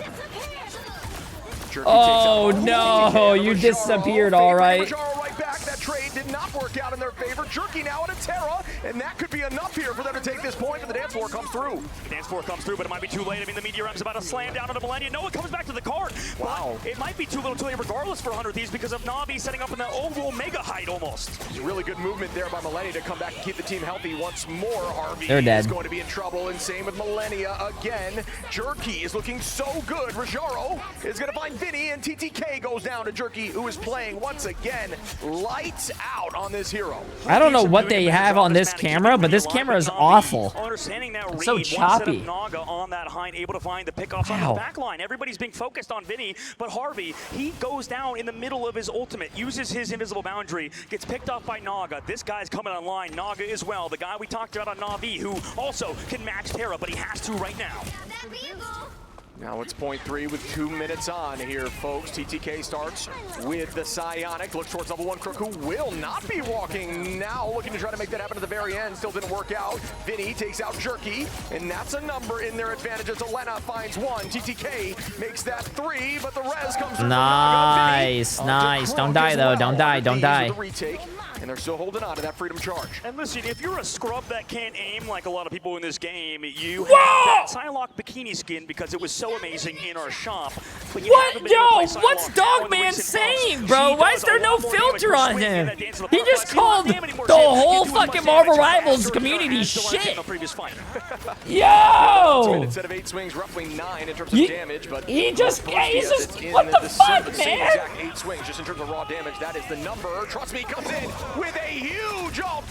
Oh no, you disappeared, all right. Right back. That trade did not work out in their favor. Jerky now at a Terra, and that could be enough here for them to take this point, and the dance floor comes through. The dance floor comes through, but it might be too late. I mean, the Meteor's about to slam down on the Millennium. No, it comes back to the card. Wow. But it might be too little too late regardless for 100 Thieves because of Navi setting up in the Omega height almost. Really good movement there by Millennia to come back and keep the team healthy once more. Harvey They're dead. is going to be in trouble, and same with Millennia again. Jerky is looking so good. Rajaro is going to find Vinny, and TTK goes down to Jerky, who is playing once again lights out on this hero. I don't know what they have on this camera, but this camera is awful. Understanding that It's so read, choppy. one set of Naga on that height, able to find the pickoffs on the back line. Everybody's being focused on Vinny, but Harvey, he goes down in the middle of his ultimate, uses his invisible boundary, gets picked off by Naga. This guy's coming online. Naga as well, the guy we talked about on Navi, who also can match Terra, but he has to right now. Now it's point 3 with 2 minutes on here, folks. TTK starts with the Psionic, looks towards level 1 Crook, who will not be walking now, looking to try to make that happen at the very end. Still didn't work out. Vinny takes out Jerky, and that's a number in their advantage as Elena finds 1. TTK makes that 3, but the res comes through. Nice, nice. Don't die, though. Don't die, don't die. The retake, and they're still holding on to that freedom charge. And listen, if you're a scrub that can't aim like a lot of people in this game, you have that Psylocke bikini skin because it was so amazing in our shop. But you What? haven't been able to Yo, play what's Psylocke on the Dogman recent saying, buffs. bro? She Why does is there a no lot more damage filter on swinging him? that Dance of the He Park. just She don't called have anymore the shit. whole He did fucking much Marvel damage Rivals faster than community her still shit. in the previous fight. Yo! Instead of 8 swings, roughly 9 in terms of damage, but he just, yeah, he's just, in what the fuck, same man? exact 8 swings, just in terms of raw damage. That is the number. Trust me, comes in with a huge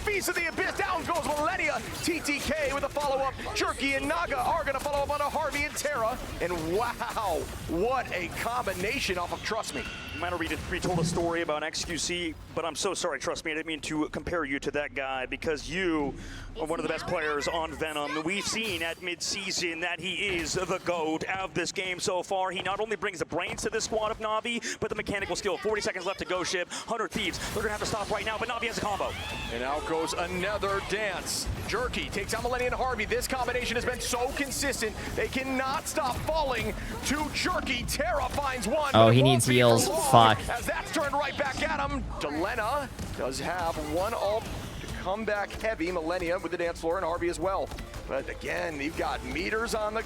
Feast of the Abyss. Down goes Millennia. TTK with a follow-up. Jerky and Naga are going to follow up on a Harvey and Terra. And wow, what a combination off of Trust Me. You might have retold a story about XQC, but I'm so sorry, trust me, I didn't mean to compare you to that guy because you are one of the best players on Venom. We've seen at mid-season that he is the GOAT of this game so far. He not only brings the brains to this squad of Navi, but the mechanical skill. 40 seconds left to go, Ship. 100 Thieves, they're gonna have to stop right now, but Navi has a combo. And out goes another dance. Jerky takes out Millennia and Harvey. This combination has been so consistent. They cannot stop falling to Jerky. Terra finds 1. Oh, but it he won't needs be heals. for long, Fuck. As that's turned right back at him. Delena does have 1 ult to come back heavy. Millennia with the dance floor and Harvey as well. But again, you've got meters on the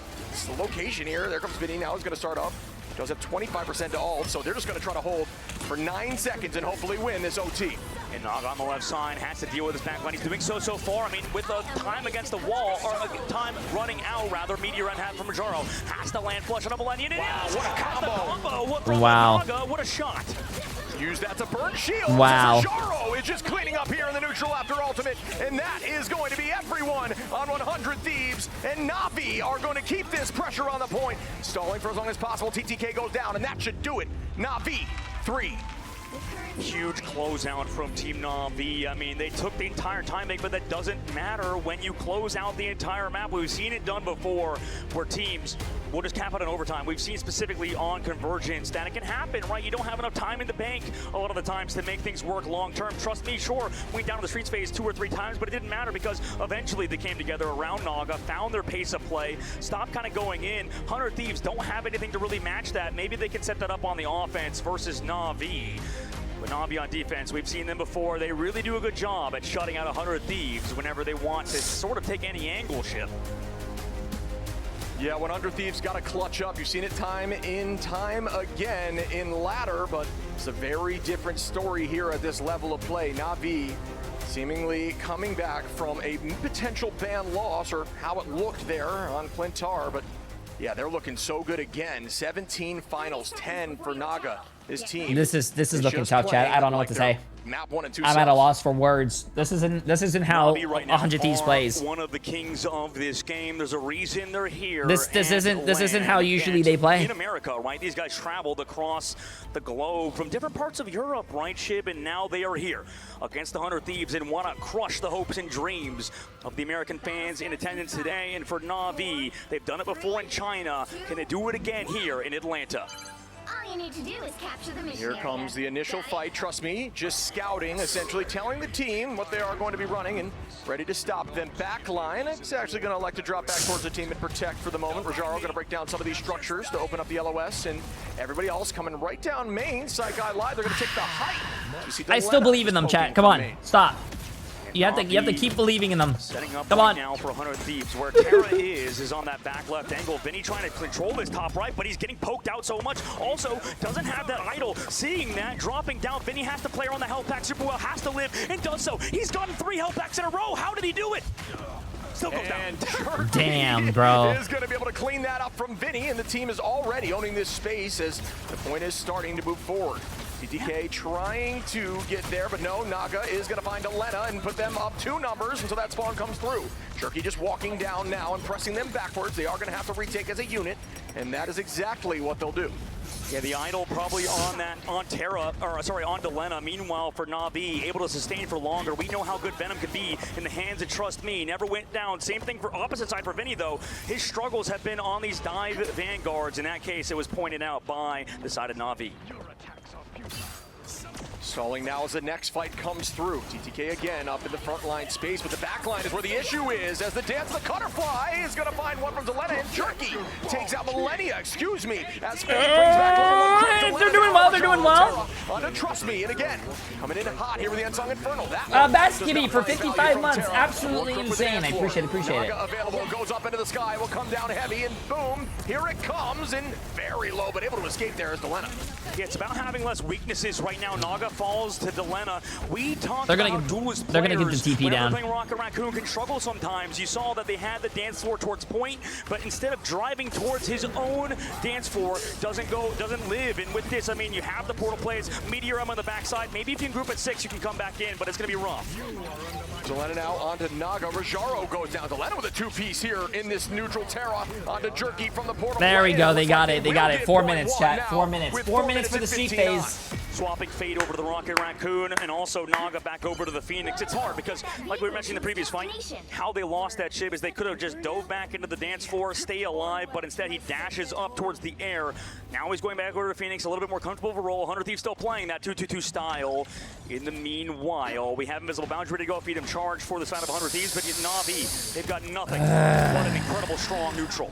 location here. There comes Vinny now. He's going to start up. Does have 25% to ult, so they're just going to try to hold for 9 seconds and hopefully win this OT. And Naga on the left side has to deal with his backline. He's doing so far. I mean, with the time against the wall, or time running out, rather, Meteor and hat from Rajaro has to land flush on a Millennium. Wow, what a combo. What from Wow. Naga, what a shot. Use that to burn shield. Wow. Rajaro is just cleaning up here in the neutral after ultimate, and that is going to be everyone on 100 Thieves. And Navi are going to keep this pressure on the point, stalling for as long as possible. TTK goes down, and that should do it. Navi 3. Huge closeout from Team Navi. I mean, they took the entire timing, but that doesn't matter when you close out the entire map. We've seen it done before where teams will just cap out in overtime. We've seen specifically on Convergence that it can happen, right? You don't have enough time in the bank a lot of the times to make things work long term. Trust me, sure, we went down to the streets phase 2 or 3 times, but it didn't matter because eventually they came together around Naga, found their pace of play, stopped kind of going in. 100 Thieves don't have anything to really match that. Maybe they can set that up on the offense versus Navi. But Navi on defense, we've seen them before. They really do a good job at shutting out 100 Thieves whenever they want to sort of take any angle Ship. Yeah, 100 Thieves got to clutch up. You've seen it time in time again in ladder, but it's a very different story here at this level of play. Navi seemingly coming back from a potential ban loss, or how it looked there on Clintar, but yeah, they're looking so good again. 17 finals, 10 for Naga. This team. This is looking tough, Chad. I don't know what to say. Map 1 and 2. I'm at a loss for words. This isn't how Navi right now 100 Thieves plays. One of the kings of this game. There's a reason they're here. This isn't how usually they play. In America, right? These guys traveled across the globe from different parts of Europe, right, Shib? And now they are here against the 100 Thieves and want to crush the hopes and dreams of the American fans in attendance today. And for Navi, they've done it before in China. Can they do it again here in Atlanta? you need to do is capture the mission Here area. comes the initial fight, trust me, just scouting, essentially telling the team what they are going to be running and ready to stop them. Backline, it's actually going to elect to drop back towards the team and protect for the moment. Rojaro going to break down some of these structures to open up the LOS, and everybody else coming right down main. Saikai Live, they're going to take the height. You see I still Delena believe in them, poking chat. Come from on, main. stop. You have to keep believing in them. Setting up Come right on. now for 100 Thieves, where Terra is on that back left angle. Vinny trying to control this top right, but he's getting poked out so much. Also, doesn't have that idol. Seeing that, dropping down. Vinny has to play on the health pack super well, has to live, and does so. He's gotten 3 health packs in a row. How did he do it? Still goes And down. Damn, bro. is going to be able to clean that up from Vinny, and the team is already owning this space as the point is starting to move forward. TTK trying to get there, but no, Naga is going to find Delena and put them up 2 numbers until that spawn comes through. Jerky just walking down now and pressing them backwards. They are going to have to retake as a unit, and that is exactly what they'll do. Yeah, the idol probably on Terra, or sorry, on Delena. Meanwhile, for Navi, able to sustain for longer. We know how good Venom can be in the hands of Trust Me. Never went down. Same thing for opposite side for Vinny, though. His struggles have been on these dive vanguards. In that case, it was pointed out by the side of Navi. Stalling now as the next fight comes through. TTK again up in the front line space, but the back line is where the issue is, as the dance of the Cutterfly is going to find one from Delena, and Jerky takes out Millennia, excuse me, as Fade brings back a little They're doing well, they're doing well. On to Trust Me, and again, coming in hot here with the Unsung Infernal. That Basketty for 55 months, absolutely insane. I appreciate it. Naga available, goes up into the sky, will come down heavy, and boom, here it comes, and very low, but able to escape there is Delena. Yeah, it's about having less weaknesses right now. Naga falls to Delena. We talked They're gonna about get- duelist they're gonna get the players. TP down. Playing Rocket Raccoon can struggle sometimes. You saw that they had the dance floor towards point, but instead of driving towards his own dance floor, doesn't live. And with this, I mean, you have the portal plays, Meteor on the backside. Maybe if you can group at 6, you can come back in, but it's gonna be rough. Delena now onto Naga. Rojaro goes down. Delena with a 2-piece here in this neutral Terra onto Jerky from the portal. There we go. They got it. They got it. 4 minutes, Will chat. get 4 minutes. with 4 minutes for the 4 sweep minutes phase. Swapping Fade over to the Rocket Raccoon, and also Naga back over to the Phoenix. It's hard because, like we were mentioning in the previous fight, how they lost that ship is they could have just dove back into the dance floor, stay alive, but instead he dashes up towards the air. Now he's going back over to Phoenix, a little bit more comfortable of a role. 100 Thieves still playing that 2-2-2 style. In the meanwhile, we have Invisible Boundary ready to go, feed him charge for the side of 100 Thieves, but Navi, they've got nothing. What an incredible strong neutral.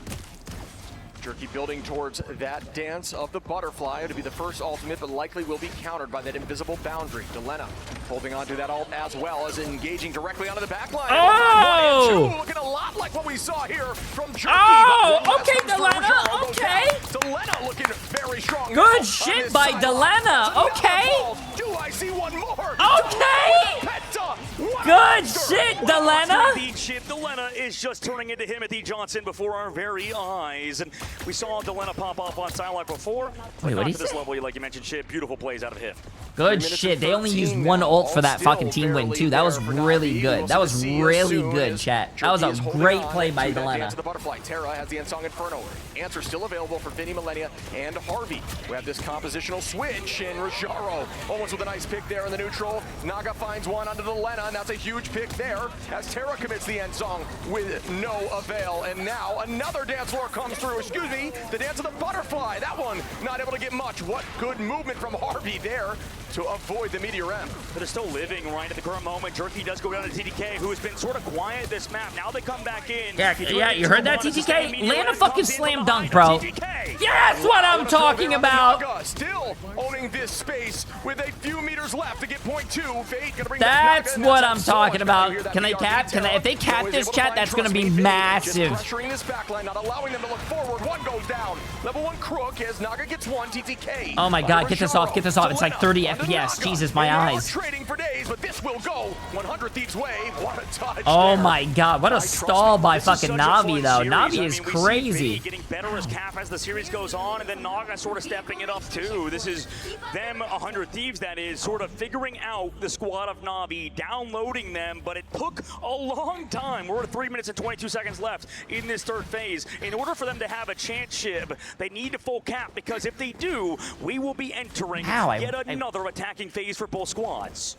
Jerky building towards that dance of the butterfly. It'll be the first ultimate, but likely will be countered by that invisible boundary. Delena holding on to that ult as well as engaging directly onto the back line. Oh! 1 and 2, looking a lot like what we saw here from Jerky. Oh, But one okay, last one for Delena, Rojaro goes okay. down. Delena looking very strong. now Good on shit this by sideline. Delena, Another okay. ball. Do I see one more? Okay. Penta. What a Good monster. shit, Delena. The chip, Delena is just turning into Timothy Johnson before our very eyes. And we saw Delena pop off on Sideline before. But Wait, not what'd he to this say? level, like you mentioned, Chip. Beautiful plays out of him. Good 3 minutes shit. and They only 13 used one now. ult for that Still fucking team win, barely too. That was there for really Navi. good. We'll That was see as really soon good, as chat. That was Jerky is a holding great on play by to that dance Delena. of the butterfly. Terra has the Unsung Inferno. Answer still available for Vinny, Millennia, and Harvey. We have this compositional switch, and Rojaro almost with a nice pick there in the neutral. Naga finds one onto the Lena, and that's a huge pick there as Terra commits the end song with no avail. And now another dance floor comes through. Excuse me, the dance of the butterfly. That one not able to get much. What good movement from Harvey there to avoid the Meteor M. But are still living right at the current moment. Jerky does go down to TTK, who has been sort of quiet this map. Now they come back in. Yeah, you heard that, TTK? Land a fucking slam dunk, bro. TTK. Yeah, that's what I'm talking about. Naga still owning this space with a few meters left to get point 2. Fate gonna bring That's back Naga, what and I'm so talking much better about. here, that Can they BRB cap? If they cap Joe is this able to chat, find that's gonna Trust be Me. Vinny massive. Just pressuring this backline, not allowing them to look forward. One goes down. Level 1 Crook as Naga gets one. TTK. Oh my god, get this off, get this off. It's like 30 FPS. Jesus, my eyes. Trading for days, but this will go 100 Thieves' way. What a touch. Oh there. my god, what a stall by fucking Navi though. Navi is We see crazy. Vinny getting better as Cap as the series goes on, and then Naga sort of stepping it up too. This is them, 100 Thieves that is, sort of figuring out the squad of Navi, downloading them, but it took a long time. We're at 3 minutes and 22 seconds left in this third phase. In order for them to have a chance, Shib, they need to full cap, because if they do, we will be entering Ow, yet another attacking phase for both squads.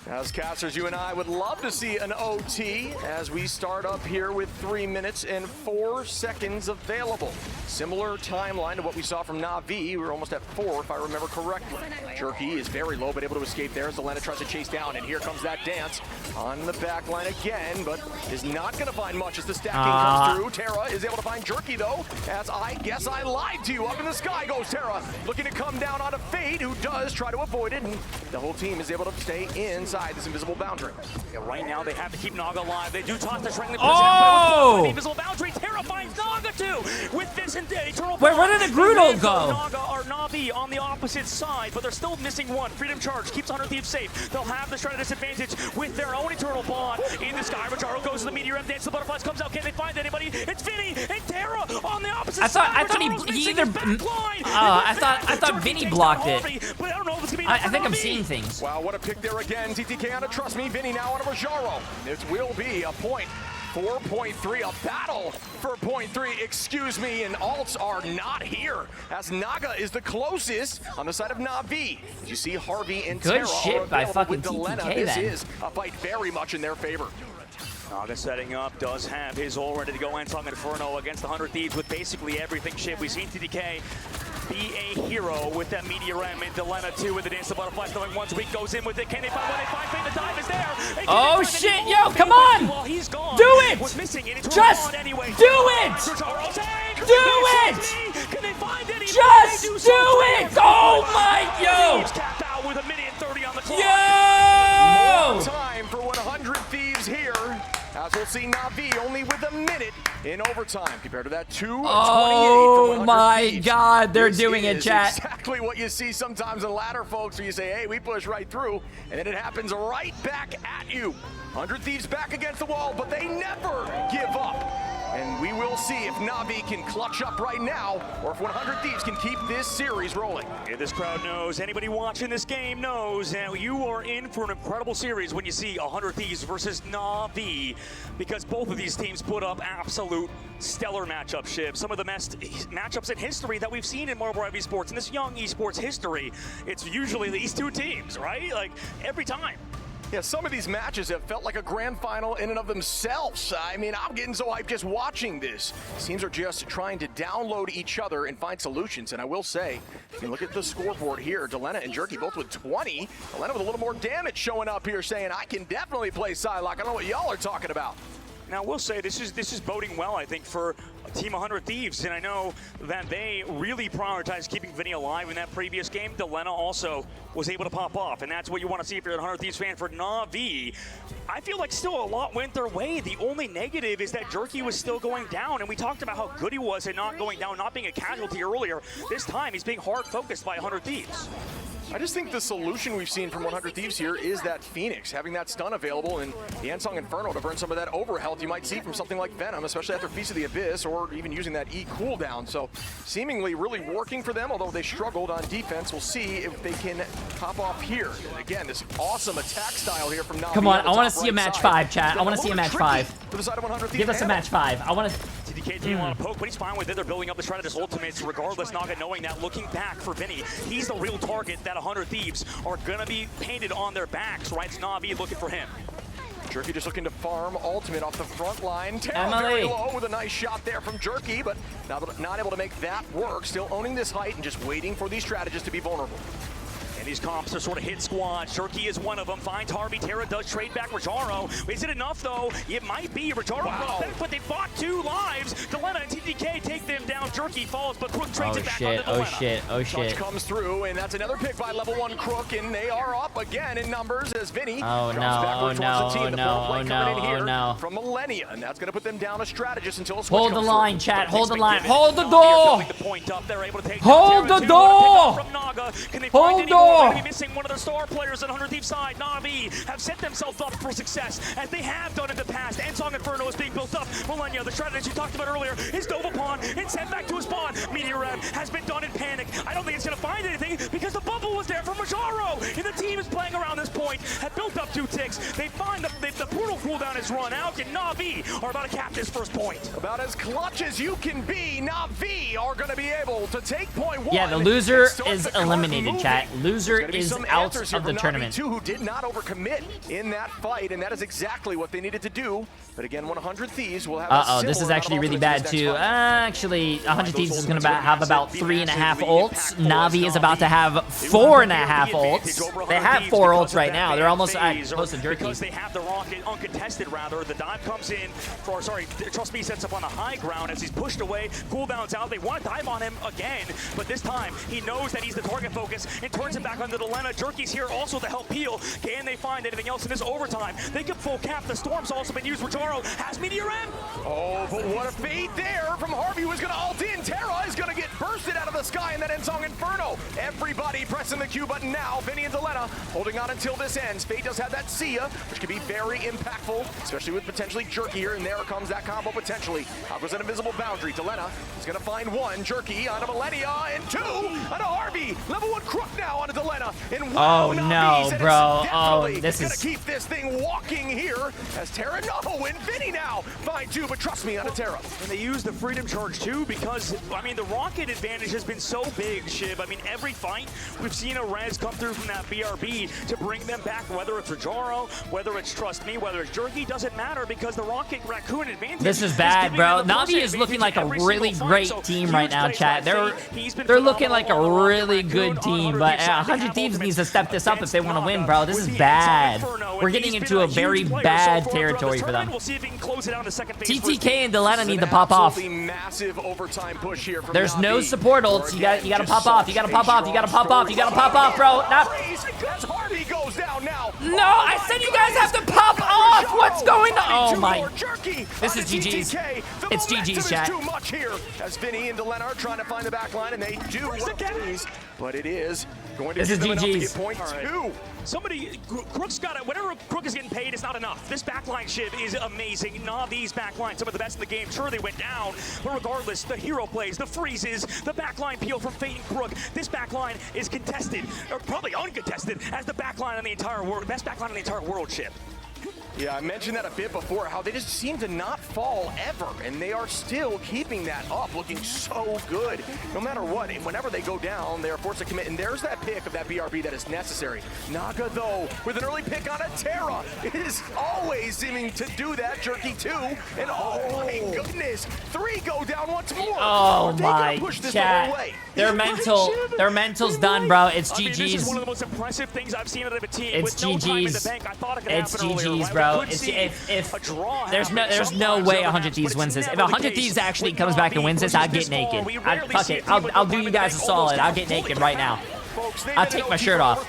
As casters, you and I would love to see an OT as we start up here with 3 minutes and 4 seconds available. Similar timeline to what we saw from NAVI. We're almost at 4, if I remember correctly. Jerky is very low, but able to escape there as Zelena tries to chase down, and here comes that dance on the back line again, but is not going to find much as the stacking comes through. Terra is able to find Jerky, though, as I guess I lied to you. Up in the sky goes Terra, looking to come down on a Fade, who does try to avoid it, and the whole team is able to stay inside this invisible boundary. Yeah, right now they have to keep Naga alive. They do toss the strength. Oh! Invisible boundary. Terra finds Naga too. With this eternal. Wait, where did the Grudel go? Naga or Navi on the opposite side, but they're still missing one. Freedom Charge keeps 100 Thieves safe. They'll have the shred disadvantage with their own eternal bond in the sky. Rajaro goes to the meteor M dance. The butterflies comes out. Can they find anybody? It's Vinny and Terra on the opposite side. I thought he either. I thought Vinny blocked it. But I don't know if it's gonna be. I think I'm seeing things. Wow, what a pick there again. TTK on a Trust Me. Vinny now on a Rajaro. This will be a point. 4.3, a battle for point 3, excuse me, and alts are not here, as Naga is the closest on the side of Navi. As you see Harvey and Good Terra shit by fucking with Delena. TTK This then. is a fight very much in their favor. Naga setting up, does have his ult ready to go. Ensong Inferno against the 100 Thieves with basically everything shit. We've seen TTK be a hero with that Meteor M, and Delena too with the Dance of Butterflies. Going once a week, goes in with it. Can they find one? They find Fade. The dive is there. Oh shit, yo, come on! Well, he's gone. Do it! Was missing it. Just anyway. do it! Do it! Can they find any? Just do it! Oh my, yo! Thieves cap out with a minute and 30 on the clock. Yo! More time for 100 Thieves here, as we'll see Navi only with a minute in overtime compared to that 2:28 Oh for 100 my Thieves. god, they're This doing it, is chat. Exactly what you see sometimes in ladder, folks, where you say, hey, we push right through, and then it happens right back at you. 100 Thieves back against the wall, but they never give up. And we will see if Navi can clutch up right now, or if 100 Thieves can keep this series rolling. Yeah, this crowd knows, anybody watching this game knows, now you are in for an incredible series when you see 100 Thieves versus Navi, because both of these teams put up absolute stellar matchup ship. Some of the best matchups in history that we've seen in Marble esports. In this young esports history, it's usually these two teams, right? Like, every time. Yeah, some of these matches have felt like a grand final in and of themselves. I mean, I'm getting so hyped just watching this. Teams are just trying to download each other and find solutions. And I will say, if you look at the scoreboard here, Delena and Jerky both with 20. Delena with a little more damage showing up here, saying, I can definitely play Psylocke. I don't know what y'all are talking about. Now, we'll say this is boding well, I think, for Team 100 Thieves, and I know that they really prioritized keeping Vinny alive in that previous game. Delena also was able to pop off, and that's what you want to see if you're a 100 Thieves fan. For Navi, I feel like still a lot went their way. The only negative is that Jerky was still going down, and we talked about how good he was at not going down, not being a casualty earlier. This time, he's being hard focused by 100 Thieves. I just think the solution we've seen from 100 Thieves here is that Phoenix, having that stun available and the Ensong Inferno to burn some of that overhealth you might see from something like Venom, especially after Feast of the Abyss, or even using that E cooldown. So seemingly really working for them, although they struggled on defense. We'll see if they can pop off here. Again, this awesome attack style here from Navi. Come on, I want to see a match 5, chat. I want to see a match 5. To the side of 100 Thieves. Give us a match 5. I want to. TDK didn't want to poke, but he's fine with it. They're building up the shred of his ultimates regardless. Naga knowing that, looking back for Vinny, he's the real target that 100 Thieves are going to be painted on their backs, right? It's Navi looking for him. Jerky just looking to farm ultimate off the front line. Emily. Very low with a nice shot there from Jerky, but not able to make that work. Still owning this height and just waiting for these strategists to be vulnerable. And these comps are sort of hit squads. Jerky is one of them. Finds Harvey. Terra does trade back Rajaro. Is it enough, though? It might be. Rajaro brought back, but they fought 2 lives. Delena and TTK take them down. Jerky falls, but Crook trades it back onto Delena. Oh shit. Touch comes through, and that's another pick by level 1 Crook, and they are up again in numbers as Vinny drops backward towards the team. The fourth coming in here from Millennia, and that's going to put them down a strategist until a switch Hold the comes line, through. chat. Hold the line. Given. Hold the Navi are door. building the point up. They're able to take Hold down the Terra 2 and a door. pick up from Naga. Can they Hold find any more? door. They're gonna be missing one of their star players on 100 Thieves side. Navi have set themselves up for success, as they have done in the past. Ensong Inferno is being built up. Millennia, the strategist you talked about earlier, is dove upon and sent back to his spawn. Meteor M has been done in panic. I don't think it's going to find anything because the bubble was there from Rajaro, and the team is playing around this point. have built up 2 ticks. They find the portal cooldown has run out, and NAVI are about to cap this first point. About as clutch as you can be, NAVI are going to be able to take point 1. Yeah, the loser is eliminated, chat. Loser is out of the tournament. Two who did not overcommit in that fight, and that is exactly what they needed to do. But again, 100 Thieves will have Uh-oh, this is actually really bad, too. Actually, 100 Thieves is going to have about 3.5 ults. NAVI is about to have 4.5 ults. They have 4 ults right now. They're almost close to jerky. Because they have the rocket uncontested, rather. The dive comes in for, sorry, Trust Me sets up on the high ground as he's pushed away. Cooldown's out. They want to dive on him again, but this time he knows that he's the target focus and turns it back onto the Lena. Jerky's here also to help heal. Can they find anything else in this overtime? They can full cap. The Storm's also been used. Rojaro has Meteor M. Oh, but what a fade there from Harvey, who is going to ult in. Terra is going to get bursted out of the sky in that Ensong Inferno. Everybody pressing the Q button now. Vinny and Delena holding on until this ends. Fade does have that Sia, which can be very impactful, especially with potentially Jerky here, and there comes that combo potentially. Out goes an invisible boundary. Delena is going to find 1. Jerky onto Millennia, and 2 onto Harvey. Level 1 Crook now onto Delena. And oh no, bro. Oh, this is gonna keep this thing walking here as Terra and Vinny now find 2, but trust me, onto Terra. And they use the Freedom Charge too because, I mean, the rocket advantage has been so big, Shiv. I mean, every fight we've seen a res come through from that BRB to bring them back, whether it's Rojaro, whether it's Trust Me, whether it's Jerky, doesn't matter because the Rocket Raccoon advantage. This is bad, bro. NAVI is looking like a really great team right now, chat. They're looking like a really good team, but 100 Thieves needs to step this up if they want to win, bro. This is bad. We're getting into a very bad territory for them. TTK and Delena need to pop off. Massive overtime push here from There's no support ults. You gotta pop off. You gotta pop off. You gotta pop off. You gotta pop off, bro. Harvey goes down now. No, I said you guys have to pop off. What's going on? Oh my. This is GG's. It's GG's, chat. Too much here as Vinny and Delena are trying to find the back line, and they do please, but it is going to this is give them enough to GG's. get point 2. Somebody, Crook's got it. Whatever Crook is getting paid, it's not enough. This backline, Shiv, is amazing. Navi's backline, some of the best in the game. Sure, they went down, but regardless, the hero plays, the freezes, the backline peel from Fate and Crook. This backline is contested, or probably uncontested, as the backline in the entire world, best backline in the entire world, Shiv. Yeah, I mentioned that a bit before, how they just seem to not fall ever, and they are still keeping that up, looking so good. No matter what, and whenever they go down, they are forced to commit, and there's that pick of that BRB that is necessary. Naga, though, with an early pick on a Terra, is always seeming to do that. Jerky 2, and oh my goodness, 3 go down once more. Oh my chat. Their mental's done, bro. It's GG's. This is one of the most impressive things I've seen out of a team. It's with no time in the GG's. bank. I thought it could It's happen earlier, GG's, right? bro. We could see a draw There's happen. no way 100 Thieves wins this. If 100 Thieves actually comes back and wins this, I'll get naked. Fuck it. I'll do you guys a solid. I'll get naked right now. I'll take my shirt off.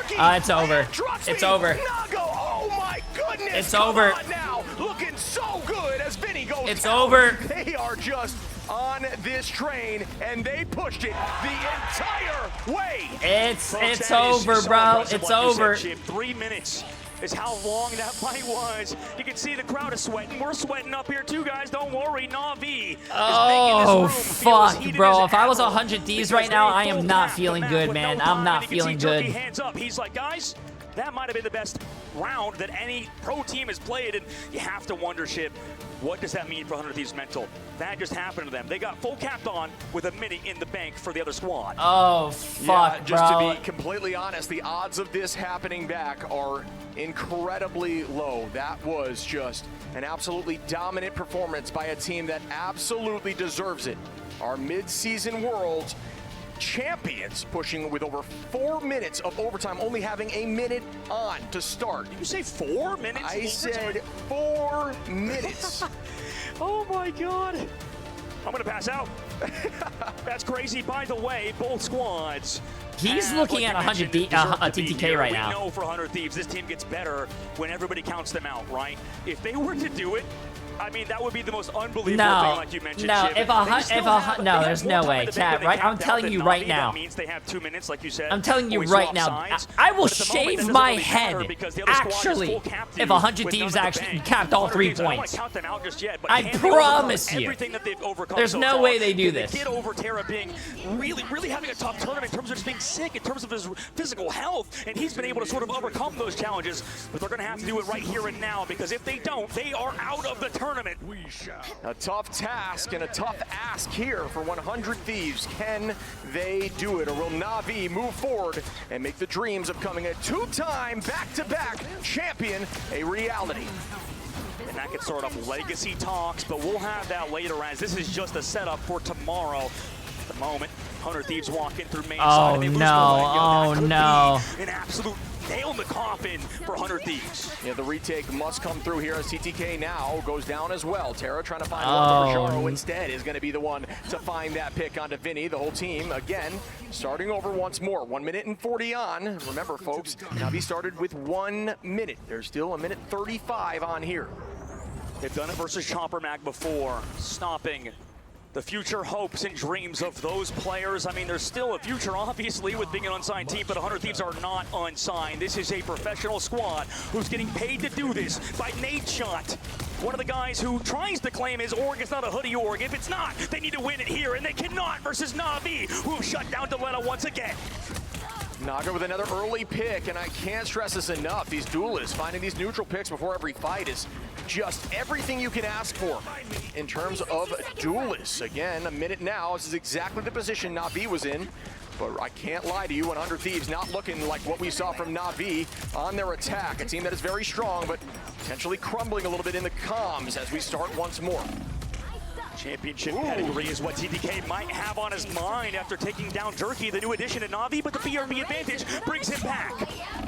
It's over. It's over. Oh my goodness. It's over. Now, looking so good as Vinny goes It's down. over. They are just on this train, and they pushed it the entire way. It's over, bro. It's over. 3 minutes is how long that fight was. You can see the crowd is sweating. We're sweating up here too, guys. Don't worry. Navi. Oh, fuck, bro. If I was 100 Thieves right now, I am not feeling good, man. I'm not feeling good. Hands up. He's like, guys, that might have been the best round that any pro team has played, and you have to wonder, Shiv, what does that mean for 100 Thieves mental? That just happened to them. They got full capped on with a minute in the bank for the other squad. Oh, fuck, yeah, just bro. to be completely honest, the odds of this happening back are incredibly low. That was just an absolutely dominant performance by a team that absolutely deserves it. Our mid-season Worlds champions pushing with over 4 minutes of overtime, only having a minute on to start. Did you say 4 minutes? I said 4 minutes. Oh my God. I'm gonna pass out. That's crazy. By the way, both squads. He's looking at 100 TTK right now. We know for 100 Thieves, this team gets better when everybody counts them out, right? If they were to do it I mean, that would be the most unbelievable thing, No, like you mentioned. no, Jim. no, there's no way, chat. Right, I'm telling you right now. That means they have 2 minutes, like you said. I'm telling you when we right swap now. sides. I will But at the moment, shave that doesn't my really matter head. because the other squad is Actually, full captive if 100 with Thieves none of the actually bank. capped all 3 I don't want points. to count them out just yet, but I can they overcome promise you. everything that they've overcome There's so no far? way they do Can this. Get over Terra being really having a tough tournament in terms of just being sick, in terms of his physical health, and he's been able to sort of overcome those challenges. But they're going to have to do it right here and now, because if they don't, they are out of the tournament. A tough task and a tough ask here for 100 Thieves. Can they do it, or will NAVI move forward and make the dreams of becoming a 2-time back-to-back champion a reality? And that could start off legacy talks, but we'll have that later, as this is just a setup for tomorrow. At the moment, 100 Thieves walk in through main side. And they lose the leg. Oh, That could no. be an absolute nail in the coffin for 100 Thieves. Yeah, the retake must come through here as TTK now goes down as well. Terra trying to find one to Rasharo instead is going to be the one to find that pick onto Vinny. The whole team, again, starting over once more. 1 minute and 40 on. Remember, folks, NAVI started with 1 minute. There's still 1:35 on here. They've done it versus Chopper Mag before, stopping the future hopes and dreams of those players. I mean, there's still a future, obviously, with being an unsigned team, but 100 Thieves are not unsigned. This is a professional squad who's getting paid to do this by Nadeshot. One of the guys who tries to claim his org is not a hoodie org. If it's not, they need to win it here, and they cannot versus NAVI, who have shut down Delena once again. Naga with another early pick, and I can't stress this enough. These duelists finding these neutral picks before every fight is just everything you can ask for in terms of duelists. Again, a minute now. This is exactly the position NAVI was in. But I can't lie to you, 100 Thieves not looking like what we saw from NAVI on their attack. A team that is very strong, but potentially crumbling a little bit in the comms as we start once more. Championship pedigree is what TTK might have on his mind after taking down Jerky, the new addition to NAVI, but the BRB advantage brings him back.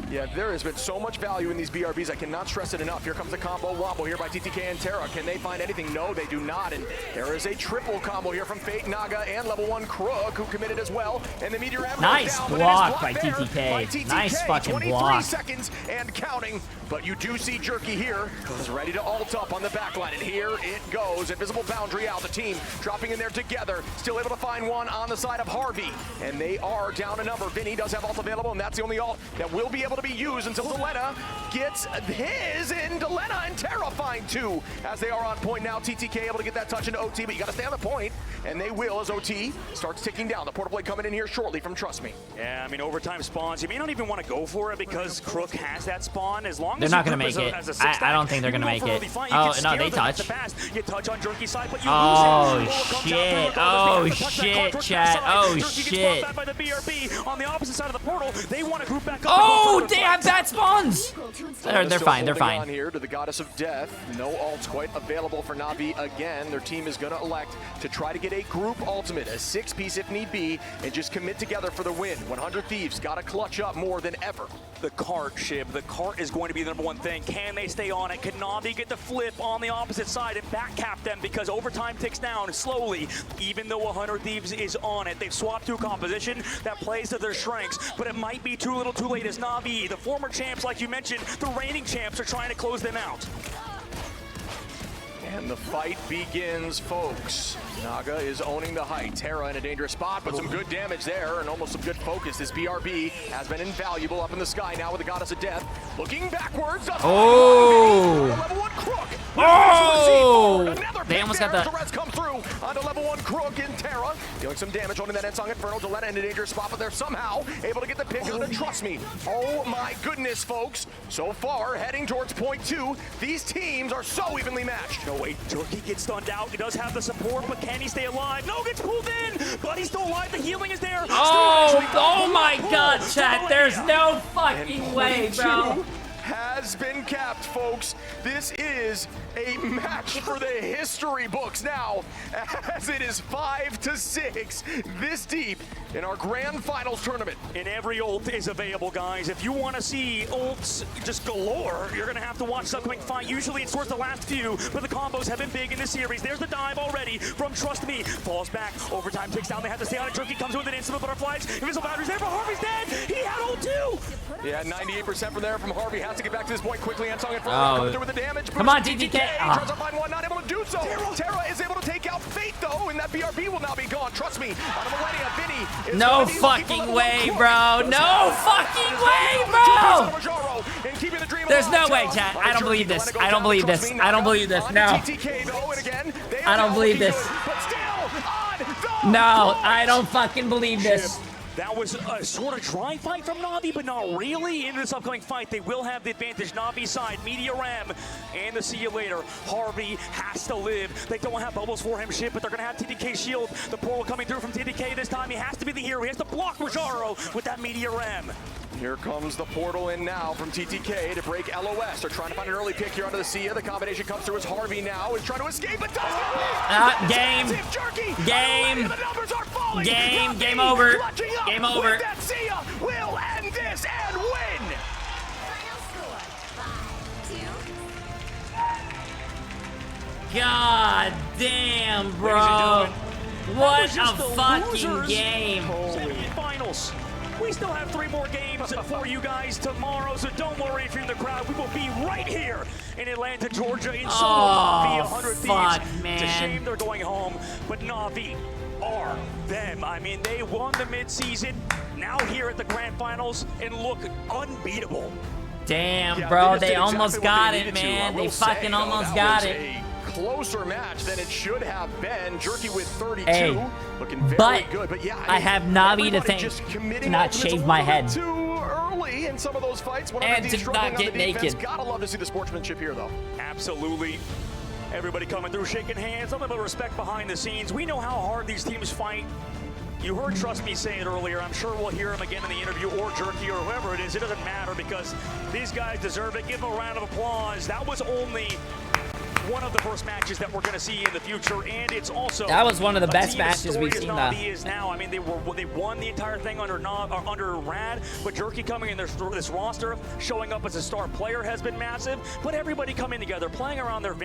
Yeah, there has been so much value in these BRBs. I cannot stress it enough. Here comes the combo wombo here by TTK and Terra. Can they find anything? No, they do not. And there is a triple combo here from Fate, Naga, and level 1 Krug, who committed as well. And the Meteor Ember Nice down, block by TTK. Nice fucking 23 block. seconds and counting. But you do see Jerky here. Is ready to ult up on the backline. And here it goes. Invisible boundary out. The team dropping in there together. Still able to find one on the side of Harvey. And they are down a number. Vinny does have ult available, and that's the only ult that will be able to be used until Delena gets his, and Delena and Terra find 2 as they are on point now. TTK able to get that touch into OT, but you got to stay on the point, and they will as OT starts ticking down. The portal blade coming in here shortly from Trust Me. Yeah, I mean, overtime spawns. You may not even want to go for it because Crook has that spawn. As long They're as not you gonna group make as it. a six I don't stack, think they're you gonna can make go for it. really fine. You Oh, can no, scare they them at the touch. fast. You touch on Jerky's side, but you Oh, lose it. Bullet comes out shit. through Oh, the touch that shit, caught Jerky's chat. side. Oh, Jerky gets shit. brought back by the BRB on the opposite side of the portal. They want to group back up. Oh, and go for they the have fight. bad spawns. They're Still fine. They're holding on fine. here to the Goddess of Death. No ults quite available for NAVI again. Their team is going to elect to try to get a group ultimate, a 6-piece if need be, and just commit together for the win. 100 Thieves got to clutch up more than ever. The cart, Shib. The cart is going to be the #1 thing. Can they stay on it? Can NAVI get the flip on the opposite side and backcap them, because overtime ticks down slowly, even though 100 Thieves is on it. They've swapped to a composition that plays to their strengths, but it might be too little too late as NAVI, the former champs, like you mentioned, the reigning champs, are trying to close them out. And the fight begins, folks. Naga is owning the height. Terra in a dangerous spot, but some good damage there and almost some good focus. This BRB has been invaluable up in the sky now with the Goddess of Death. Looking backwards. Oh. Level 1 Crook. Oh. Another They pick almost there got as the rest come through onto level 1 Crook in Terra. Dealing some damage on that Ensong Inferno. Delena in a dangerous spot, but they're somehow able to get the pick on the Trust Me. Oh my goodness, folks. So far, heading towards point 2, these teams are so evenly matched. No way, Jerky gets stunned out. He does have the support, but can he stay alive? No, gets pulled in, but he's still alive. The healing is there. Oh my God, chat. There's no fucking way, Point bro. 2 has been capped, folks. This is a match for the history books now, as it is 5-6 this deep in our grand finals tournament. And every ult is available, guys. If you want to see ults just galore, you're going to have to watch the upcoming fight. Usually it's towards the last few, but the combos have been big in this series. There's the dive already from Trust Me. Falls back, overtime takes down. They have to stay on it. Jerky comes with an instant butterflies. Invisible batteries there, but Harvey's dead. He had ult too. Yeah, 98% from there from Harvey has wants to get back to this point quickly. And coming through with the damage. Come on, TTK. Tries to find one, not able to do so. Terra is able to take out Fate, though, and that BRB will now be gone. Trust me, on a millennia, Vinny is no fucking way, bro. No fucking way, bro. There's no way, chat. I don't believe this. I don't believe this. I don't believe this. No. I don't believe this. No, I don't fucking believe this. That was a sort of dry fight from Navi, but not really. In this upcoming fight, they will have the advantage. Navi side, Media Ram, and the see you later. Harvey has to live. They don't have bubbles for him, shit, but they're going to have TDK shield. The portal coming through from TDK this time. He has to be the hero. He has to block Rojaro with that Media Ram. Here comes the portal in now from TTK to break LOS. They're trying to find an early pick here onto the Sia. The combination comes through as Harvey now is trying to escape, but doesn't. Game. Game. Game. Game over. Game over. That Sia will end this and win. God damn, bro. What a fucking game. Semi-finals. We still have 3 more games for you guys tomorrow, so don't worry if you're in the crowd. We will be right here in Atlanta, Georgia, in Navi 100 Thieves. Man. It's a shame they're going home, but Navi are them. I mean, they won the mid-season, now here at the grand finals, and look unbeatable. Damn, bro, they almost got it, man. They fucking almost got it. Closer match than it should have been. Jerky with 32, looking very good. But yeah, I have Navi to thank to not shave my head. Too early in some of those fights. And to not get naked. Gotta love to see the sportsmanship here, though. Absolutely. Everybody coming through, shaking hands, nothing but respect behind the scenes. We know how hard these teams fight. You heard Trust Me say it earlier. I'm sure we'll hear him again in the interview, or Jerky, or whoever it is. It doesn't matter because these guys deserve it. Give them a round of applause. That was only one of the first matches that we're going to see in the future, and it's also that was one of the best matches we've seen. Is now. I mean, they won the entire thing under Rad, but Jerky coming in this roster, showing up as a star player has been massive. But everybody coming together, playing around their